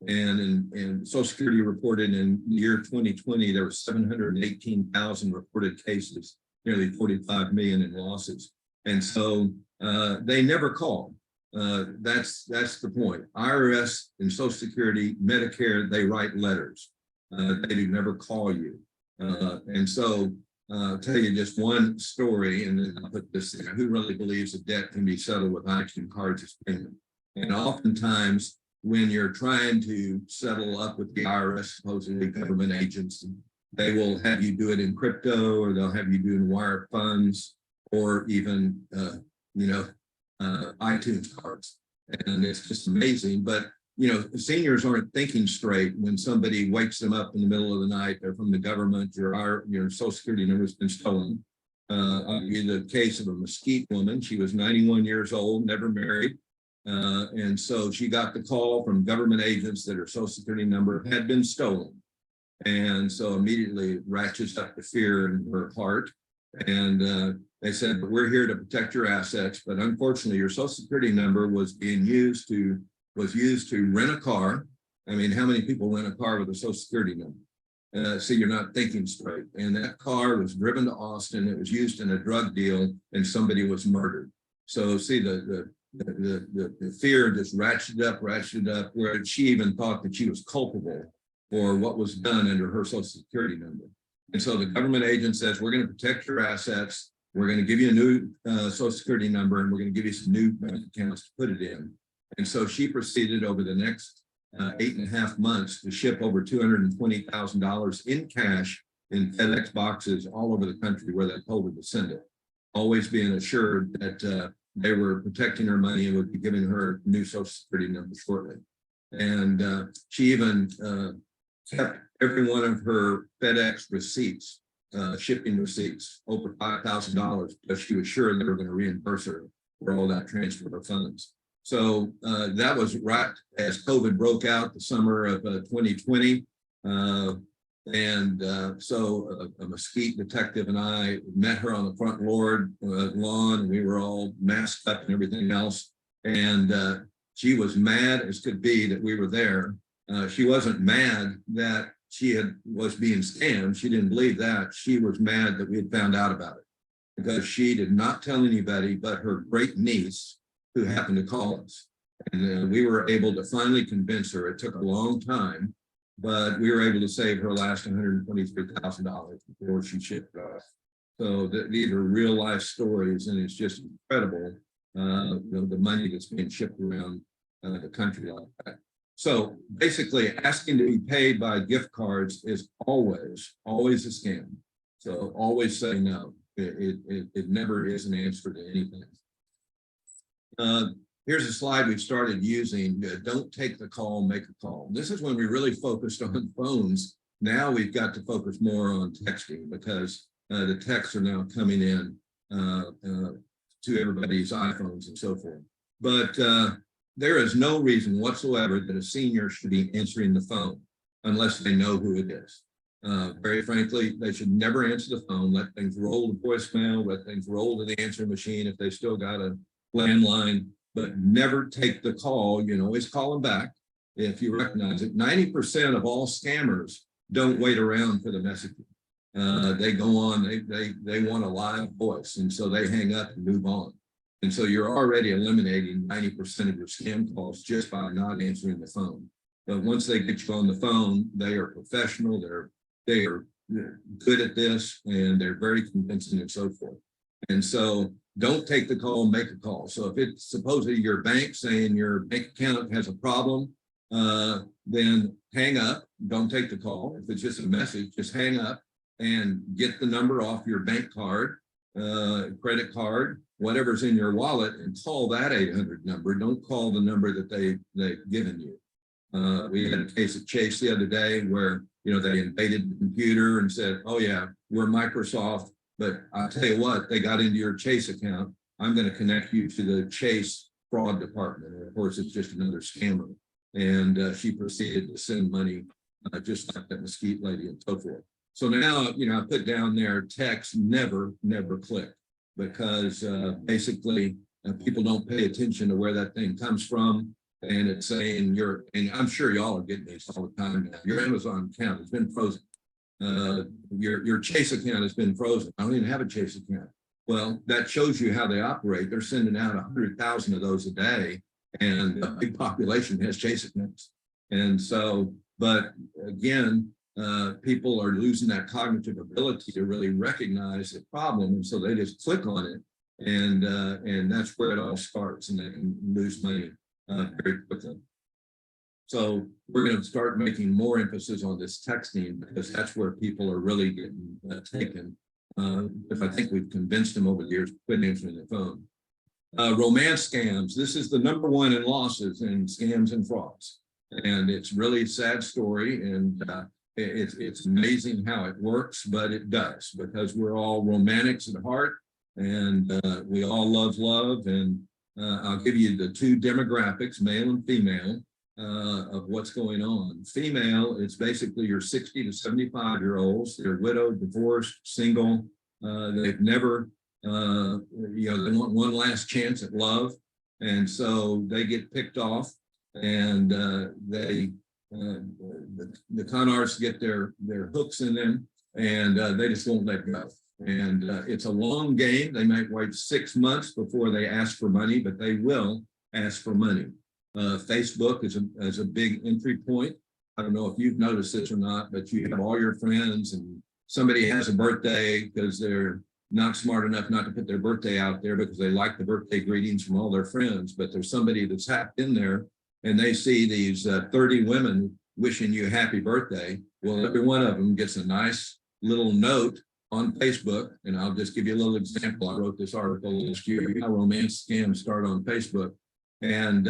And Social Security reported in the year 2020, there were 718,000 reported cases, nearly 45 million in losses. And so they never call. That's the point. IRS and Social Security, Medicare, they write letters. They do never call you. And so I'll tell you just one story, and then I'll put this there. Who really believes a debt can be settled with iTunes cards as payment? And oftentimes, when you're trying to settle up with the IRS, supposedly government agents, they will have you do it in crypto, or they'll have you do in wire funds, or even iTunes cards. And it's just amazing. But seniors aren't thinking straight when somebody wakes them up in the middle of the night. They're from the government. Your Social Security number has been stolen. I'll give you the case of a Mesquite woman. She was 91 years old, never married. And so she got the call from government agents that her Social Security number had been stolen. And so immediately it ratchets up the fear in her heart. And they said, but we're here to protect your assets. But unfortunately, your Social Security number was used to rent a car. I mean, how many people rent a car with a Social Security number? So you're not thinking straight. And that car was driven to Austin. It was used in a drug deal, and somebody was murdered. So see, the fear just ratcheted up, where she even thought that she was culpable for what was done under her Social Security number. And so the government agent says, we're going to protect your assets. We're going to give you a new Social Security number, and we're going to give you some new bank accounts to put it in. And so she proceeded over the next 8.5 months to ship over $220,000 in cash in FedEx boxes all over the country where they told her to send it, always being assured that they were protecting her money and would be giving her a new Social Security number shortly. And she even kept every one of her FedEx receipts, shipping receipts, over $5,000, because she was sure they were going to reimburse her for all that transfer of funds. So that was right as COVID broke out the summer of 2020. So a Mesquite detective and I met her on the front lawn, and we were all masked up and everything else. And she was mad as could be that we were there. She wasn't mad that she was being scammed. She didn't believe that. She was mad that we had found out about it, because she did not tell anybody but her great niece, who happened to call us. And we were able to finally convince her. It took a long time, but we were able to save her last $123,000 before she shipped off. So these are real life stories, and it's just incredible, the money that's being shipped around the country like that. So basically, asking to be paid by gift cards is always a scam. So always say no. It never is an answer to anything. Here's a slide we've started using. Don't take the call, make a call. This is when we really focused on phones. Now we've got to focus more on texting, because the texts are now coming in to everybody's iPhones and so forth. But there is no reason whatsoever that a senior should be answering the phone unless they know who it is. Very frankly, they should never answer the phone. Let things roll to voicemail, let things roll to the answering machine if they still got a landline, but never take the call. You can always call them back if you recognize it. 90% of all scammers don't wait around for the messaging. They go on, they want a live voice, and so they hang up and move on. And so you're already eliminating 90% of your scam calls just by not answering the phone. But once they get you on the phone, they are professional, they are good at this, and they're very convincing and so forth. And so don't take the call, make a call. So if it's supposedly your bank saying your bank account has a problem, then hang up, don't take the call. If it's just a message, just hang up and get the number off your bank card, credit card, whatever's in your wallet, and call that 800 number. Don't call the number that they've given you. We had a case at Chase the other day where, they invaded the computer and said, oh yeah, we're Microsoft, but I'll tell you what, they got into your Chase account. I'm going to connect you to the Chase fraud department. And of course, it's just another scammer. And she proceeded to send money just like that Mesquite lady and so forth. So now, I put down there, text never click, because basically people don't pay attention to where that thing comes from. And it's saying and I'm sure y'all are getting these all the time now. Your Amazon account has been frozen. Your Chase account has been frozen. I don't even have a Chase account. Well, that shows you how they operate. They're sending out 100,000 of those a day, and a big population has Chase accounts. And so, but again, people are losing that cognitive ability to really recognize the problem, and so they just click on it, and that's where it all starts, and they can lose money very quickly. So we're going to start making more emphasis on this texting, because that's where people are really getting taken. If I think we've convinced them over the years to quit answering the phone. Romance scams. This is the #1 in losses in scams and frauds. And it's really a sad story. And It's amazing how it works, but it does, because we're all romantics at heart, and we all love. And I'll give you the two demographics, male and female, of what's going on. Female, it's basically your 60 to 75-year-olds. They're widowed, divorced, single. They've never, they want one last chance at love. And so they get picked off, and the con artists get their hooks in them, and they just won't let go. And it's a long game. They might wait 6 months before they ask for money, but they will ask for money. Facebook is a big entry point. I don't know if you've noticed this or not, but you have all your friends, and somebody has a birthday because they're not smart enough not to put their birthday out there because they like the birthday greetings from all their friends, but there's somebody that's hacked in there and they see these 30 women wishing you a happy birthday. Well, every one of them gets a nice little note on Facebook. And I'll just give you a little example. I wrote this article last year, How Romance Scams Start on Facebook. And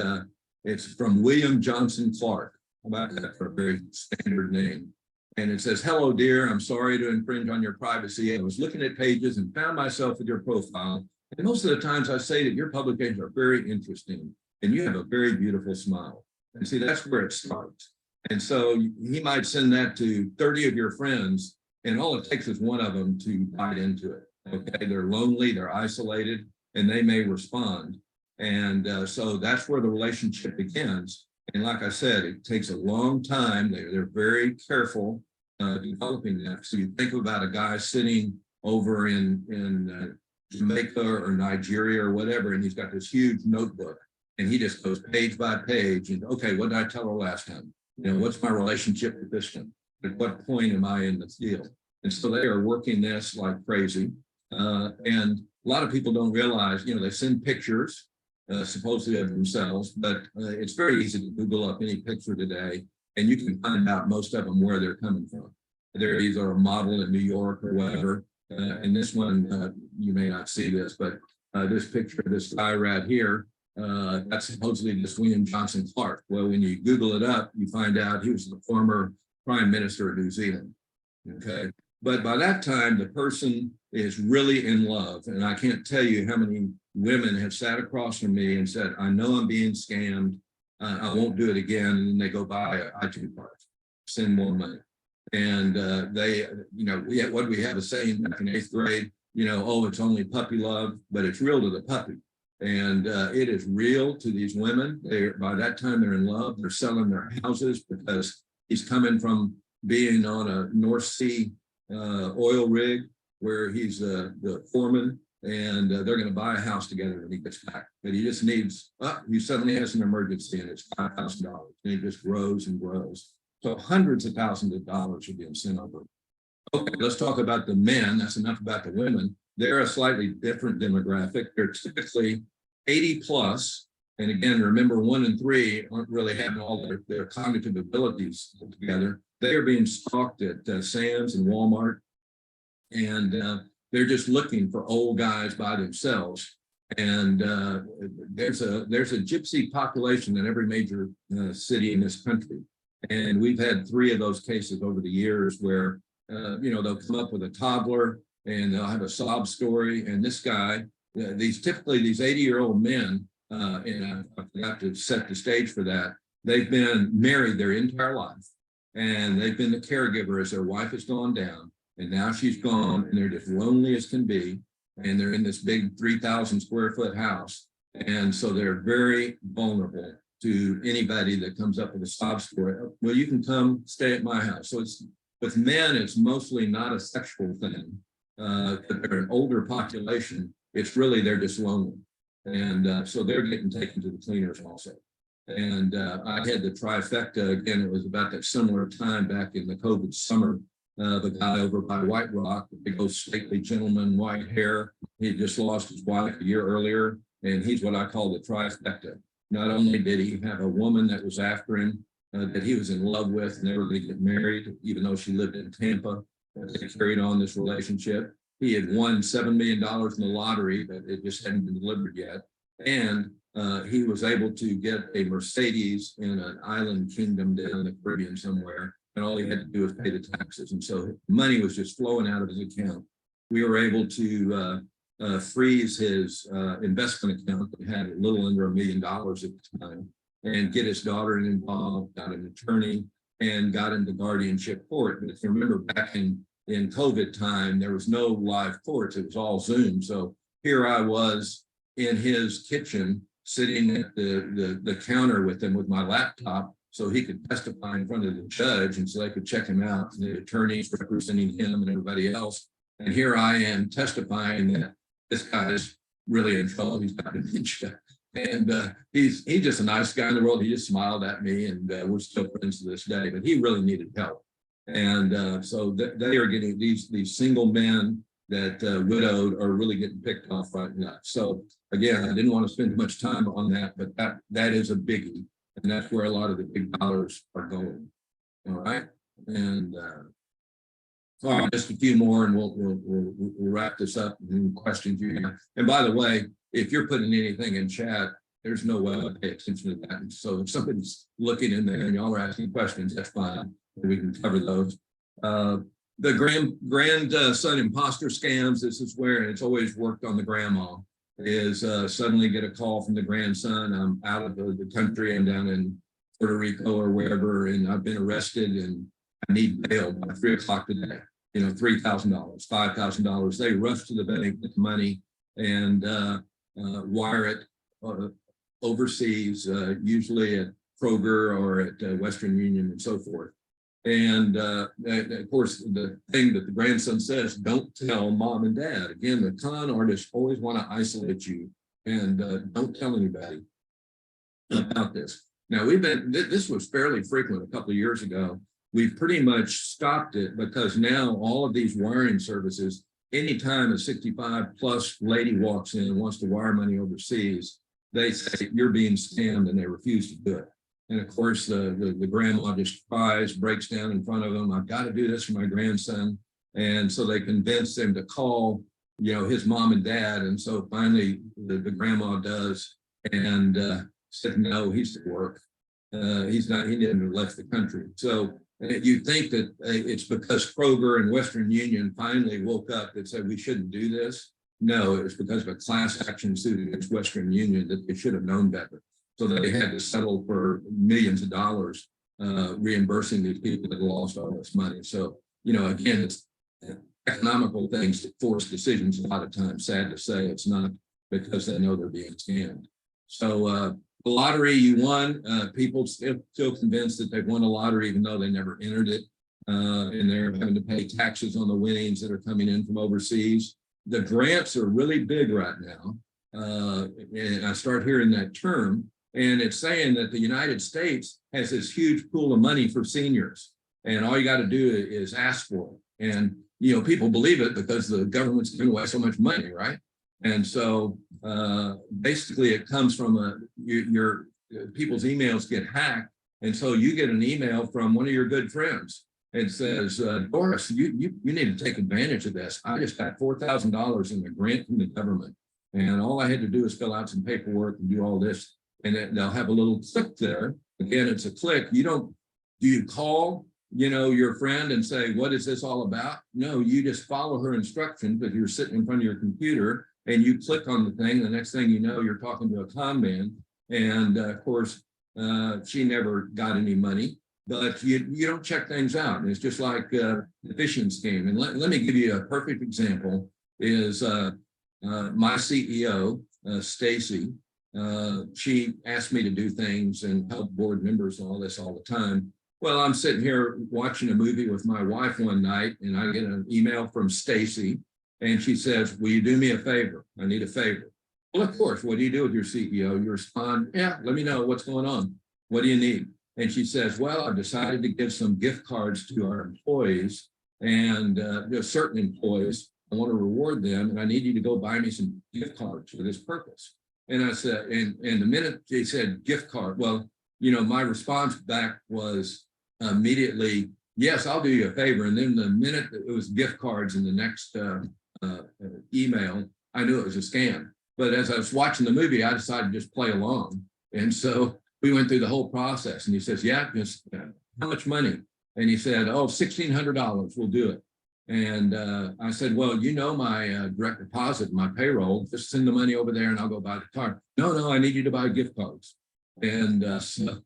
it's from William Johnson Clark. How about that for a very standard name? And it says, "Hello, dear. I'm sorry to infringe on your privacy. I was looking at pages and found myself with your profile. And most of the times I say that your publications are very interesting and you have a very beautiful smile." And see, that's where it starts. And so he might send that to 30 of your friends, and all it takes is one of them to bite into it. Okay, they're lonely, they're isolated, and they may respond. And so that's where the relationship begins. And like I said, it takes a long time. They're very careful developing that. So you think about a guy sitting over in Jamaica or Nigeria or whatever, and he's got this huge notebook, and he just goes page by page. And okay, what did I tell her last time? What's my relationship with this one? At what point am I in the deal? And so they are working this like crazy. And a lot of people don't realize, they send pictures supposedly of themselves, but it's very easy to Google up any picture today, and you can find out most of them where they're coming from. They're either a model in New York or whatever. And this one, you may not see this, but this picture of this guy right here, that's supposedly this William Johnson Clark. Well, when you Google it up, you find out he was the former Prime Minister of New Zealand. Okay. But by that time, the person is really in love. And I can't tell you how many women have sat across from me and said, "I know I'm being scammed. I won't do it again." And then they go buy an iTunes card, send more money. And what do we have a saying back in 8th grade? Oh, it's only puppy love, but it's real to the puppy. And it is real to these women. By that time, they're in love. They're selling their houses because he's coming from being on a North Sea oil rig where he's the foreman, and they're going to buy a house together when he gets back. But he just needs, he suddenly has an emergency, and it's $5,000, and it just grows and grows. So hundreds of thousands of dollars are being sent over. Okay, let's talk about the men. That's enough about the women. They're a slightly different demographic. They're typically 80 plus. And again, remember, 1 and 3 aren't really having all their cognitive abilities together. They are being stalked at Sam's and Walmart. And they're just looking for old guys by themselves. And there's a gypsy population in every major city in this country. And we've had 3 of those cases over the years where, they'll come up with a toddler and they'll have a sob story. And this guy, these 80-year-old men, and I forgot to set the stage for that, they've been married their entire life. And they've been the caregiver as their wife has gone down. And now she's gone, and they're just lonely as can be. And they're in this big 3,000 square foot house. And so they're very vulnerable to anybody that comes up with a sob story. Well, you can come stay at my house. So it's, with men, it's mostly not a sexual thing. They're an older population. It's really, they're just lonely. And so they're getting taken to the cleaners also. And I had the trifecta again. It was about that similar time back in the COVID summer. The guy over by White Rock, the big old stately gentleman, white hair. He had just lost his wife a year earlier, and he's what I call the trifecta. Not only did he have a woman that was after him, that he was in love with, and they were going to get married, even though she lived in Tampa. They carried on this relationship. He had won $7 million in the lottery, but it just hadn't been delivered yet. And he was able to get a Mercedes in an island kingdom down in the Caribbean somewhere, and all he had to do was pay the taxes. And so money was just flowing out of his account. We were able to freeze his investment account that had a little under $1 million at the time, and get his daughter involved, got an attorney, and got into guardianship court. But if you remember back in COVID time, there was no live courts, it was all Zoom. So here I was in his kitchen, sitting at the counter with him with my laptop, so he could testify in front of the judge, and so they could check him out, and the attorneys representing him and everybody else. And here I am testifying that this guy is really in trouble. He's got dementia. And he's just a nice guy in the world. He just smiled at me, and we're still friends to this day, but he really needed help. And so they are getting these single men that widowed are really getting picked off right now. So again, I didn't want to spend much time on that, but that is a biggie. And that's where a lot of the big dollars are going. All right. And all right, just a few more, and we'll wrap this up. And questions you have. And by the way, if you're putting anything in chat, there's no way I pay attention to that. And so if somebody's looking in there and y'all are asking questions, that's fine. We can cover those. The grandson imposter scams. This is where, and it's always worked on the grandma, is suddenly get a call from the grandson. I'm out of the country. I'm down in Puerto Rico or wherever, and I've been arrested and I need bail by 3 o'clock today. You know, $3,000, $5,000. They rush to the bank with the money and wire it overseas, usually at Kroger or at Western Union and so forth. And of course, the thing that the grandson says, don't tell mom and dad. Again, the con artists always want to isolate you, and don't tell anybody about this. Now, this was fairly frequent a couple of years ago. We've pretty much stopped it because now all of these wiring services, anytime a 65 plus lady walks in and wants to wire money overseas, they say you're being scammed, and they refuse to do it. And of course, the grandma just cries, breaks down in front of them. I've got to do this for my grandson. And so they convince him to call, his mom and dad. And so finally the grandma does, and said, no, he's at work. He didn't left the country. So you think that it's because Kroger and Western Union finally woke up and said we shouldn't do this. No, it was because of a class action suit against Western Union that they should have known better. So they had to settle for millions of dollars, reimbursing these people that lost all this money. So, again, it's economical things that force decisions a lot of times. Sad to say, it's not because they know they're being scammed. So the lottery you won, people still convinced that they've won a lottery even though they never entered it. And they're having to pay taxes on the winnings that are coming in from overseas. The grants are really big right now. And I start hearing that term. And it's saying that the United States has this huge pool of money for seniors. And all you got to do is ask for it. And, people believe it because the government's giving away so much money, right? And so basically it comes from your people's emails get hacked. And so you get an email from one of your good friends and says, Doris, you need to take advantage of this. I just got $4,000 in a grant from the government. And all I had to do is fill out some paperwork and do all this. And they'll have a little click there. Again, it's a click. Do you call, your friend and say, what is this all about? No, you just follow her instructions, but you're sitting in front of your computer and you click on the thing. The next thing you know, you're talking to a con man. And of course, she never got any money, but you don't check things out. And it's just like the phishing scheme. And let me give you a perfect example is my CEO, Stacy. She asked me to do things and help board members and all this all the time. Well, I'm sitting here watching a movie with my wife one night, and I get an email from Stacy, and she says, will you do me a favor? I need a favor. Well, of course, what do you do with your CEO? You respond, yeah, let me know what's going on. What do you need? And she says, well, I've decided to give some gift cards to our employees, and certain employees. I want to reward them, and I need you to go buy me some gift cards for this purpose. And I said, and the minute they said gift card, well, my response back was immediately, yes, I'll do you a favor. And then the minute that it was gift cards in the next email, I knew it was a scam. But as I was watching the movie, I decided to just play along. And so we went through the whole process. And he says, yeah, just how much money? And he said, oh, $1,600, we'll do it. And I said, well, you know, my direct deposit, my payroll, just send the money over there and I'll go buy the car. No, I need you to buy gift cards. And I said,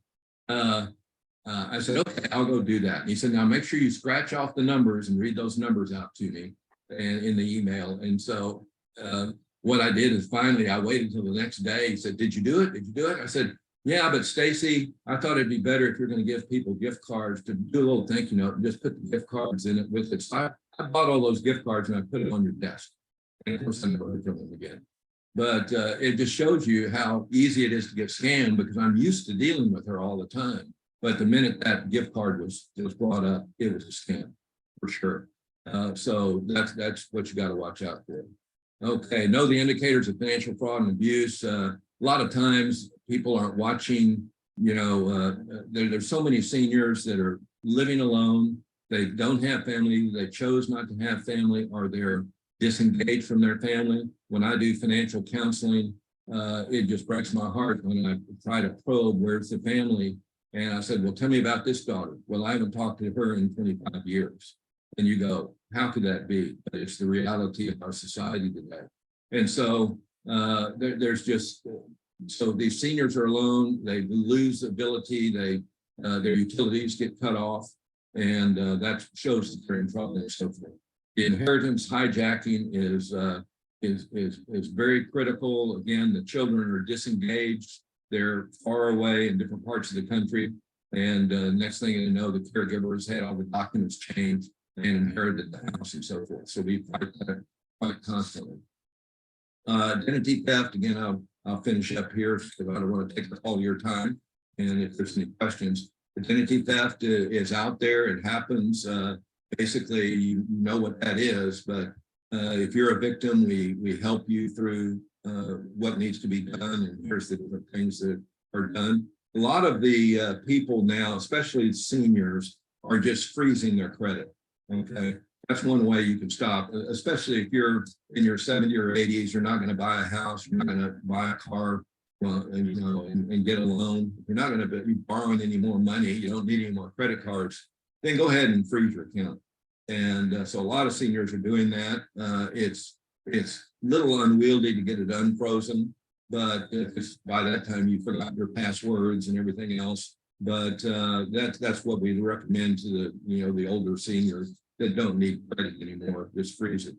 okay, I'll go do that. And he said, now make sure you scratch off the numbers and read those numbers out to me and in the email. And so what I did is finally I waited until the next day. He said, did you do it? Did you do it? I said, yeah, but Stacy, I thought it'd be better if you're going to give people gift cards to do a little thank you note and just put the gift cards in it with it. So I bought all those gift cards and I put it on your desk. And of course, I never heard from them again. But it just shows you how easy it is to get scammed because I'm used to dealing with her all the time. But the minute that gift card was brought up, it was a scam for sure. So that's what you got to watch out for. Okay, know the indicators of financial fraud and abuse. A lot of times people aren't watching, you know, there's so many seniors that are living alone. They don't have family. They chose not to have family or they're disengaged from their family. When I do financial counseling, it just breaks my heart when I try to probe where's the family. And I said, well, tell me about this daughter. Well, I haven't talked to her in 25 years. And you go, how could that be? But it's the reality of our society today. And so there's just, so these seniors are alone, they lose ability, their utilities get cut off, and that shows that they're in trouble and so forth. The inheritance hijacking is very critical. Again, the children are disengaged. They're far away in different parts of the country. And next thing you know, the caregiver has had all the documents changed and inherited the house and so forth. So we fight that quite constantly. Identity theft, again, I'll finish up here because I don't want to take up all your time. And if there's any questions, identity theft is out there. It happens. Basically, you know what that is. But if you're a victim, we help you through what needs to be done. And here's the different things that are done. A lot of the people now, especially seniors, are just freezing their credit. Okay. That's one way you can stop, especially if you're in your 70s or 80s, you're not going to buy a house, you're not going to buy a car, well, and, you know, and get a loan. If you're not going to be borrowing any more money, you don't need any more credit cards, then go ahead and freeze your account. And so a lot of seniors are doing that. It's a little unwieldy to get it unfrozen, but it's, by that time you forgot your passwords and everything else. But that's what we recommend to the, you know, the older seniors that don't need credit anymore. Just freeze it.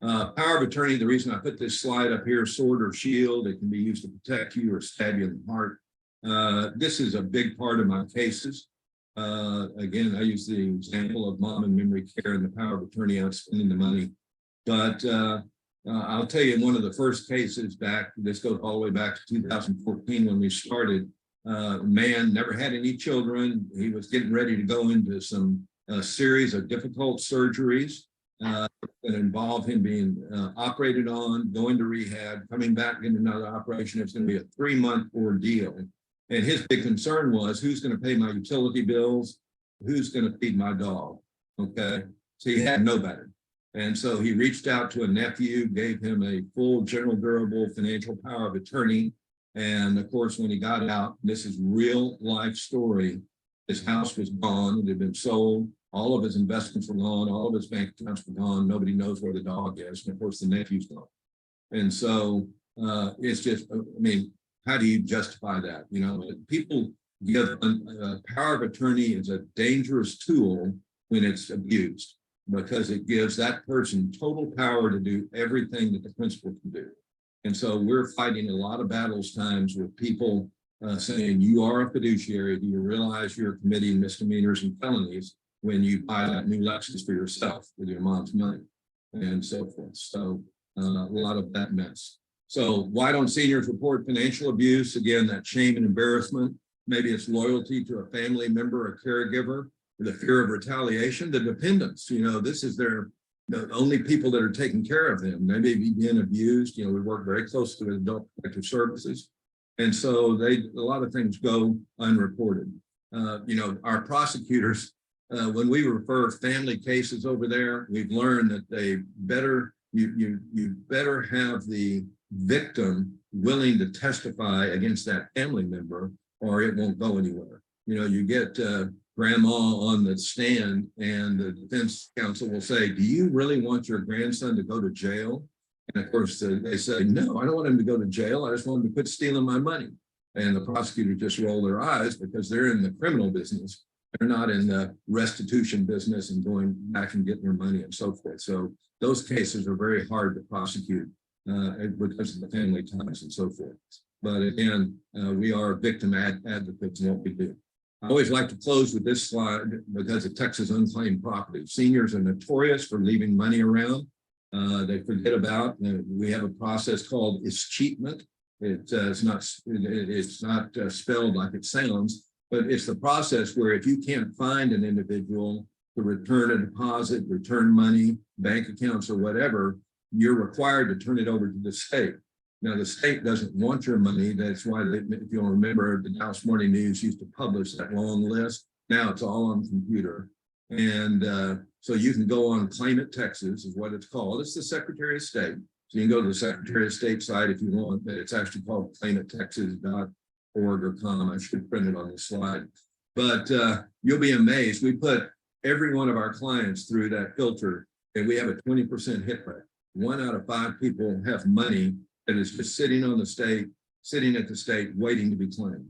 Power of attorney, the reason I put this slide up here, sword or shield, it can be used to protect you or stab you in the heart. This is a big part of my cases. Again, I use the example of mom and memory care and the power of attorney out spending the money. But I'll tell you, in one of the first cases back, this goes all the way back to 2014 when we started, man never had any children. He was getting ready to go into some series of difficult surgeries that involve him being operated on, going to rehab, coming back, getting another operation. It's going to be a 3-month ordeal. And his big concern was, who's going to pay my utility bills? Who's going to feed my dog? Okay. So he had nobody. And so he reached out to a nephew, gave him a full general durable financial power of attorney. And of course, when he got out, this is real life story. His house was gone. It had been sold. All of his investments were gone. All of his bank accounts were gone. Nobody knows where the dog is. And of course, the nephew's gone. And so it's just, I mean, how do you justify that? You know, people give power of attorney is a dangerous tool when it's abused, because it gives that person total power to do everything that the principal can do. And so we're fighting a lot of battles times with people saying, you are a fiduciary. Do you realize you're committing misdemeanors and felonies when you buy that new Lexus for yourself with your mom's money and so forth? So a lot of that mess. So why don't seniors report financial abuse? Again, that shame and embarrassment. Maybe it's loyalty to a family member, a caregiver, the fear of retaliation, the dependents. You know, this is the only people that are taking care of them. They may be being abused. You know, we work very closely with adult protective services. And so a lot of things go unreported. You know, our prosecutors, when we refer family cases over there, we've learned that they better, you better have the victim willing to testify against that family member, or it won't go anywhere. You know, you get grandma on the stand, and the defense counsel will say, do you really want your grandson to go to jail? And of course, they say, no, I don't want him to go to jail. I just want him to quit stealing my money. And the prosecutor just roll their eyes because they're in the criminal business. They're not in the restitution business and going back and getting their money and so forth. So those cases are very hard to prosecute because of the family ties and so forth. But again, we are victim advocates in what we do. I always like to close with this slide because of Texas unclaimed property. Seniors are notorious for leaving money around. They forget about. We have a process called escheatment. It's not spelled like it sounds, but it's the process where if you can't find an individual to return a deposit, return money, bank accounts or whatever, you're required to turn it over to the state. Now, the state doesn't want your money. That's why, if you'll remember, the Dallas Morning News used to publish that long list. Now it's all on computer. And so you can go on Claim It Texas is what it's called. It's the Secretary of State. So you can go to the Secretary of State site if you want, but it's actually called claimittexas.org or com. I should print it on the slide. But you'll be amazed. We put every one of our clients through that filter, and we have a 20% hit rate. 1 out of 5 people have money that is just sitting at the state, waiting to be claimed.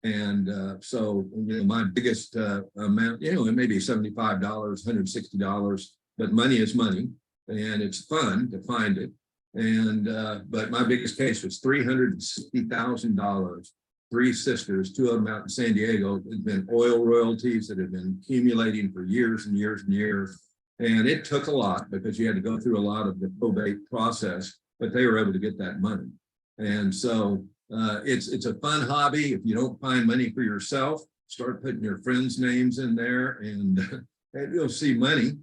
And so, my biggest amount, it may be $75, $160, but money is money, and it's fun to find it. And but my biggest case was $360,000. 3 sisters, 2 of them out in San Diego, had been oil royalties that had been accumulating for years and years and years. And it took a lot because you had to go through a lot of the probate process, but they were able to get that money. And so it's a fun hobby. If you don't find money for yourself, start putting your friends' names in there, and you'll see money.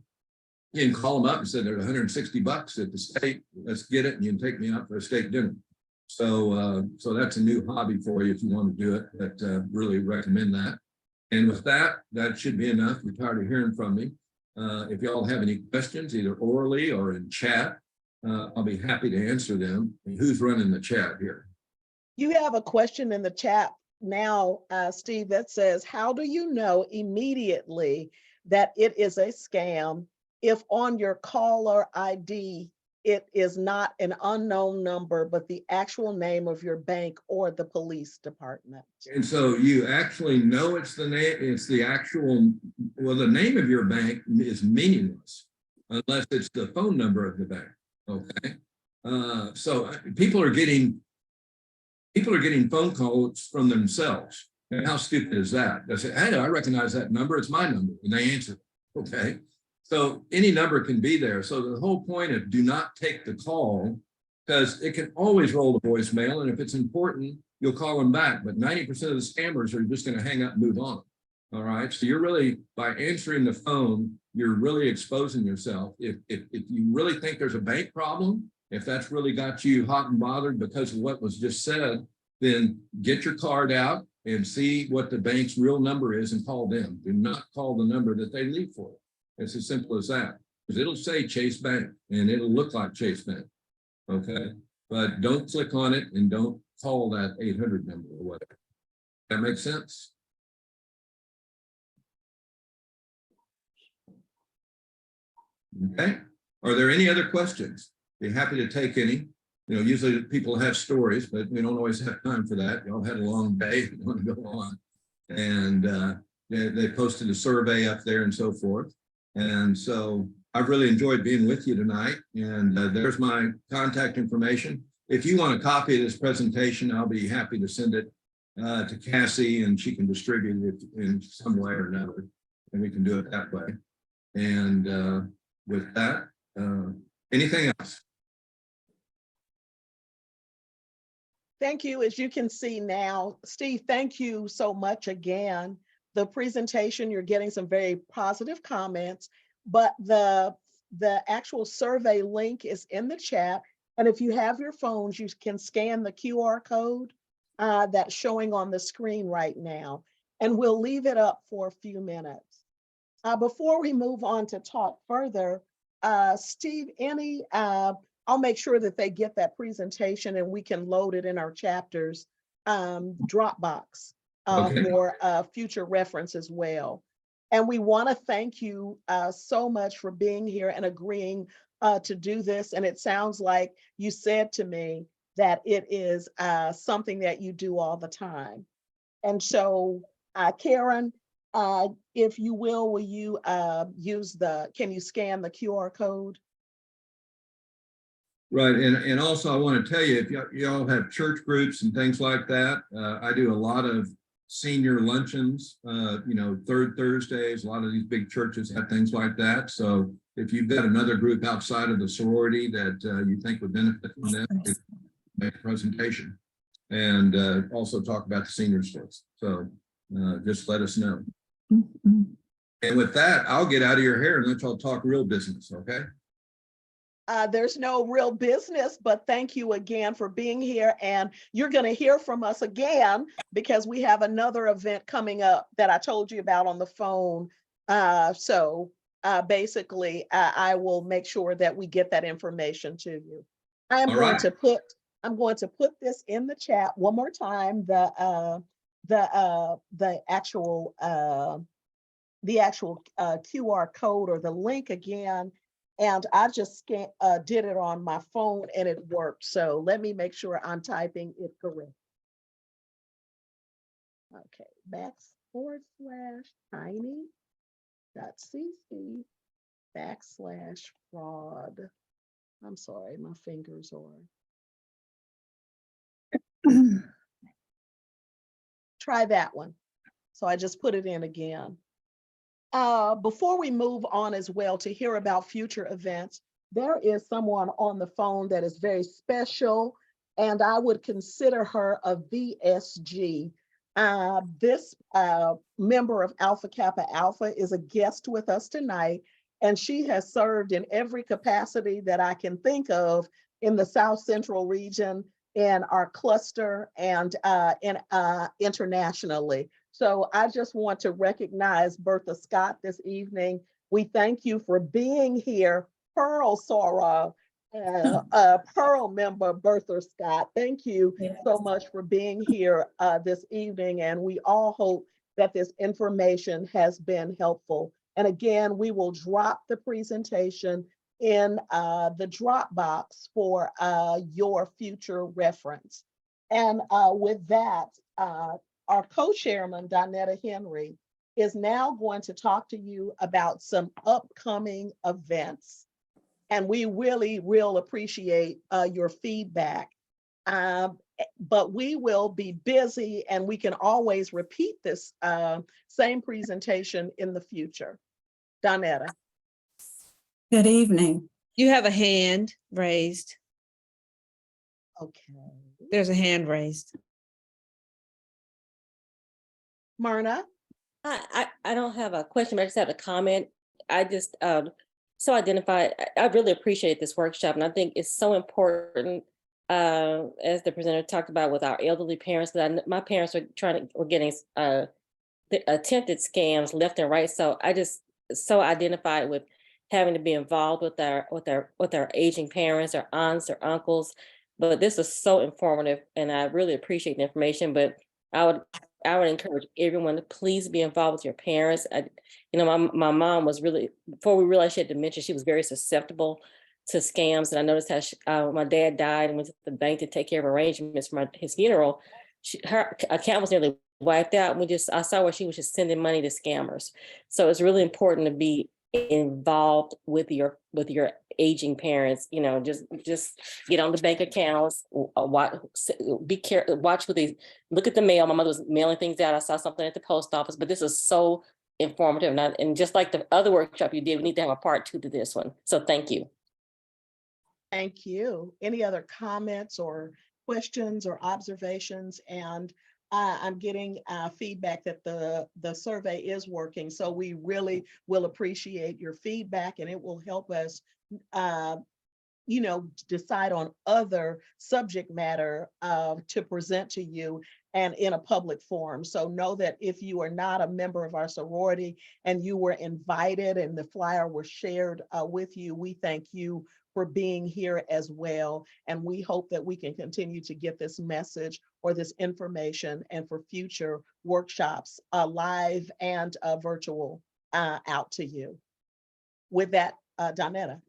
You can call them up and say, there's $160 at the state. Let's get it, and you can take me out for a steak dinner. So so that's a new hobby for you if you want to do it. But really recommend that. And with that, that should be enough. You're tired of hearing from me. If y'all have any questions, either orally or in chat, I'll be happy to answer them. And who's running the chat here? You have a question in the chat now, Steve, that says, how do you know immediately that it is a scam if on your caller ID, it is not an unknown number, but the actual name of your bank or the police department? And so you actually know it's the name, it's the actual, well, the name of your bank is meaningless unless it's the phone number of the bank. Okay. So people are getting phone calls from themselves. And how stupid is that? They say, hey, I recognize that number. It's my number. And they answer. Okay. So any number can be there. So the whole point of do not take the call, because it can always roll to voicemail. And if it's important, you'll call them back. But 90% of the scammers are just going to hang up and move on. All right. So you're really, by answering the phone, you're really exposing yourself. If you really think there's a bank problem, if that's really got you hot and bothered because of what was just said, then get your card out and see what the bank's real number is and call them. Do not call the number that they leave for. It's as simple as that, because it'll say Chase Bank and it'll look like Chase Bank. Okay. But don't click on it and don't call that 800 number or whatever. That makes sense? Okay. Are there any other questions? Be happy to take any. Usually people have stories, but we don't always have time for that. Y'all had a long day, you want to go on. And they posted a survey up there and so forth. And so I've really enjoyed being with you tonight. And there's my contact information. If you want a copy of this presentation, I'll be happy to send it to Cassie, and she can distribute it in some way or another. And we can do it that way. And with that, anything else? Thank you. As you can see now, Steve, thank you so much again. The presentation, you're getting some very positive comments, but the actual survey link is in the chat. And if you have your phones, you can scan the QR code that's showing on the screen right now. And we'll leave it up for a few minutes. Before we move on to talk further, Steve, I'll make sure that they get that presentation and we can load it in our chapters Dropbox for future reference as well. And we want to thank you so much for being here and agreeing to do this. And it sounds like you said to me that it is something that you do all the time. And so, Karen, if you will you can you scan the QR code? Right, and also I want to tell you, if y'all have church groups and things like that, I do a lot of senior luncheons, third Thursdays. A lot of these big churches have things like that. So if you've got another group outside of the sorority that you think would benefit from that, make a presentation and also talk about the senior stuff. So just let us know. Mm-hmm. And with that, I'll get out of your hair and let y'all talk real business, okay? There's no real business, but thank you again for being here. And you're going to hear from us again because we have another event coming up that I told you about on the phone. Basically, I will make sure that we get that information to you. I'm going to put this in the chat one more time. The actual QR code or the link again. And I just did it on my phone and it worked. So let me make sure I'm typing it correct. Okay, /tiny.cc/fraud. I'm sorry, my fingers are. Try that one. So I just put it in again. Before we move on as well to hear about future events, there is someone on the phone that is very special, and I would consider her a VSG. This member of Alpha Kappa Alpha is a guest with us tonight, and she has served in every capacity that I can think of in the South Central region, in our cluster, and internationally. So I just want to recognize Bertha Scott this evening. We thank you for being here. Pearl Sora, Pearl member Bertha Scott, thank you so much for being here this evening. And we all hope that this information has been helpful. And again, we will drop the presentation in the Dropbox for your future reference. And with that, our co-chairman, Donetta Henry, is now going to talk to you about some upcoming events. And we really appreciate your feedback. But we will be busy and we can always repeat this same presentation in the future. Donetta. Good evening. You have a hand raised. Okay. There's a hand raised. Myrna? I don't have a question, but I just have a comment. I just so identified. I really appreciate this workshop, and I think it's so important, as the presenter talked about with our elderly parents. That my parents were getting attempted scams left and right. So I just so identified with having to be involved with our aging parents, our aunts or uncles. But this is so informative, and I really appreciate the information. But I would encourage everyone to please be involved with your parents. My mom was really, before we realized she had dementia, she was very susceptible to scams. And I noticed how my dad died and went to the bank to take care of arrangements for his funeral. Her account was nearly wiped out. I saw where she was just sending money to scammers. So it's really important to be involved with your aging parents. Just get on the bank accounts, be careful, watch what they look at the mail. My mother was mailing things out. I saw something at the post office, but this is so informative, and just like the other workshop you did, we need to have a part 2 to this one. So thank you. Thank you. Any other comments or questions or observations? And I'm getting feedback that the survey is working. So we really will appreciate your feedback, and it will help us decide on other subject matter to present to you and in a public forum. So know that if you are not a member of our sorority and you were invited and the flyer was shared with you, we thank you for being here as well. And we hope that we can continue to get this message or this information and for future workshops, live and virtual. out to you. With that, Donetta.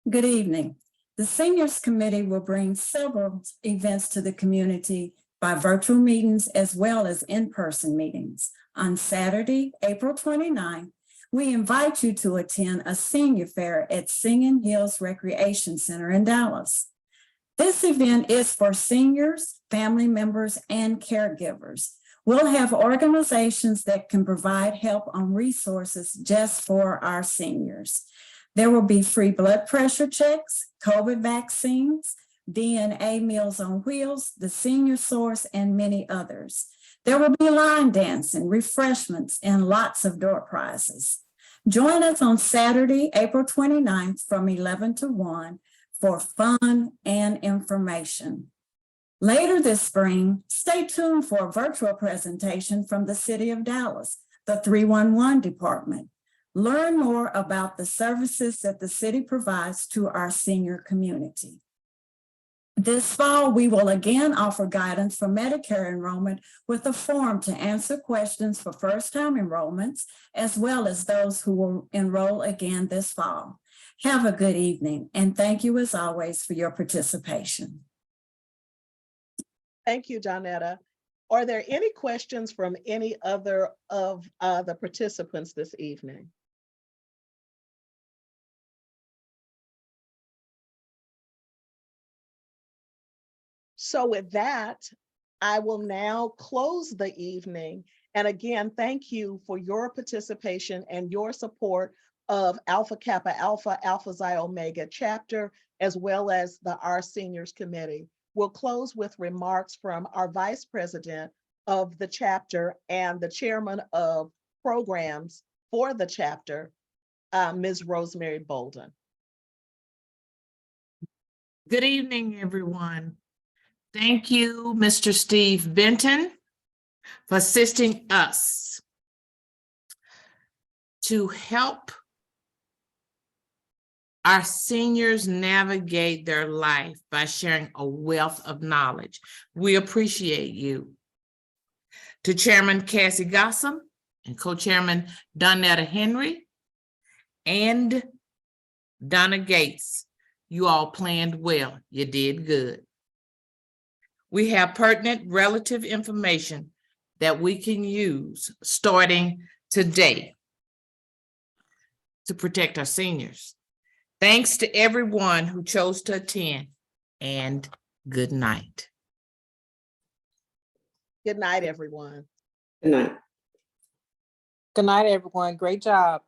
Good evening. The Seniors Committee will bring several events to the community by virtual meetings as well as in-person meetings. On Saturday, April 29th, we invite you to attend a senior fair at Singing Hills Recreation Center in Dallas. This event is for seniors, family members, and caregivers. We'll have organizations that can provide help on resources just for our seniors. There will be free blood pressure checks, COVID vaccines, DNA Meals on Wheels, the Senior Source, and many others. There will be line dancing, refreshments, and lots of door prizes. Join us on Saturday, April 29th from 11 to 1 for fun and information. Later this spring, stay tuned for a virtual presentation from the City of Dallas, the 311 Department. Learn more about the services that the city provides to our senior community. This fall, we will again offer guidance for Medicare enrollment with a form to answer questions for first-time enrollments, as well as those who will enroll again this fall. Have a good evening, and thank you as always for your participation. Thank you, Donetta. Are there any questions from any other of the participants this evening? So with that, I will now close the evening. And again, thank you for your participation and your support of Alpha Kappa Alpha, Alpha Xi Omega chapter, as well as the Our Seniors Committee. We'll close with remarks from our Vice President of the chapter and the Chairman of Programs for the chapter, Ms. Rosemary Bolden. Good evening, everyone. Thank you, Mr. Steve Benton, for assisting us to help our seniors navigate their life by sharing a wealth of knowledge. We appreciate you. To Chairman Cassie Gossam and Co-Chairman Donetta Henry and Donna Gates, you all planned well. You did good. We have pertinent relative information that we can use starting today to protect our seniors. Thanks to everyone who chose to attend, and good night. Good night, everyone. Good night. Good night, everyone. Great job.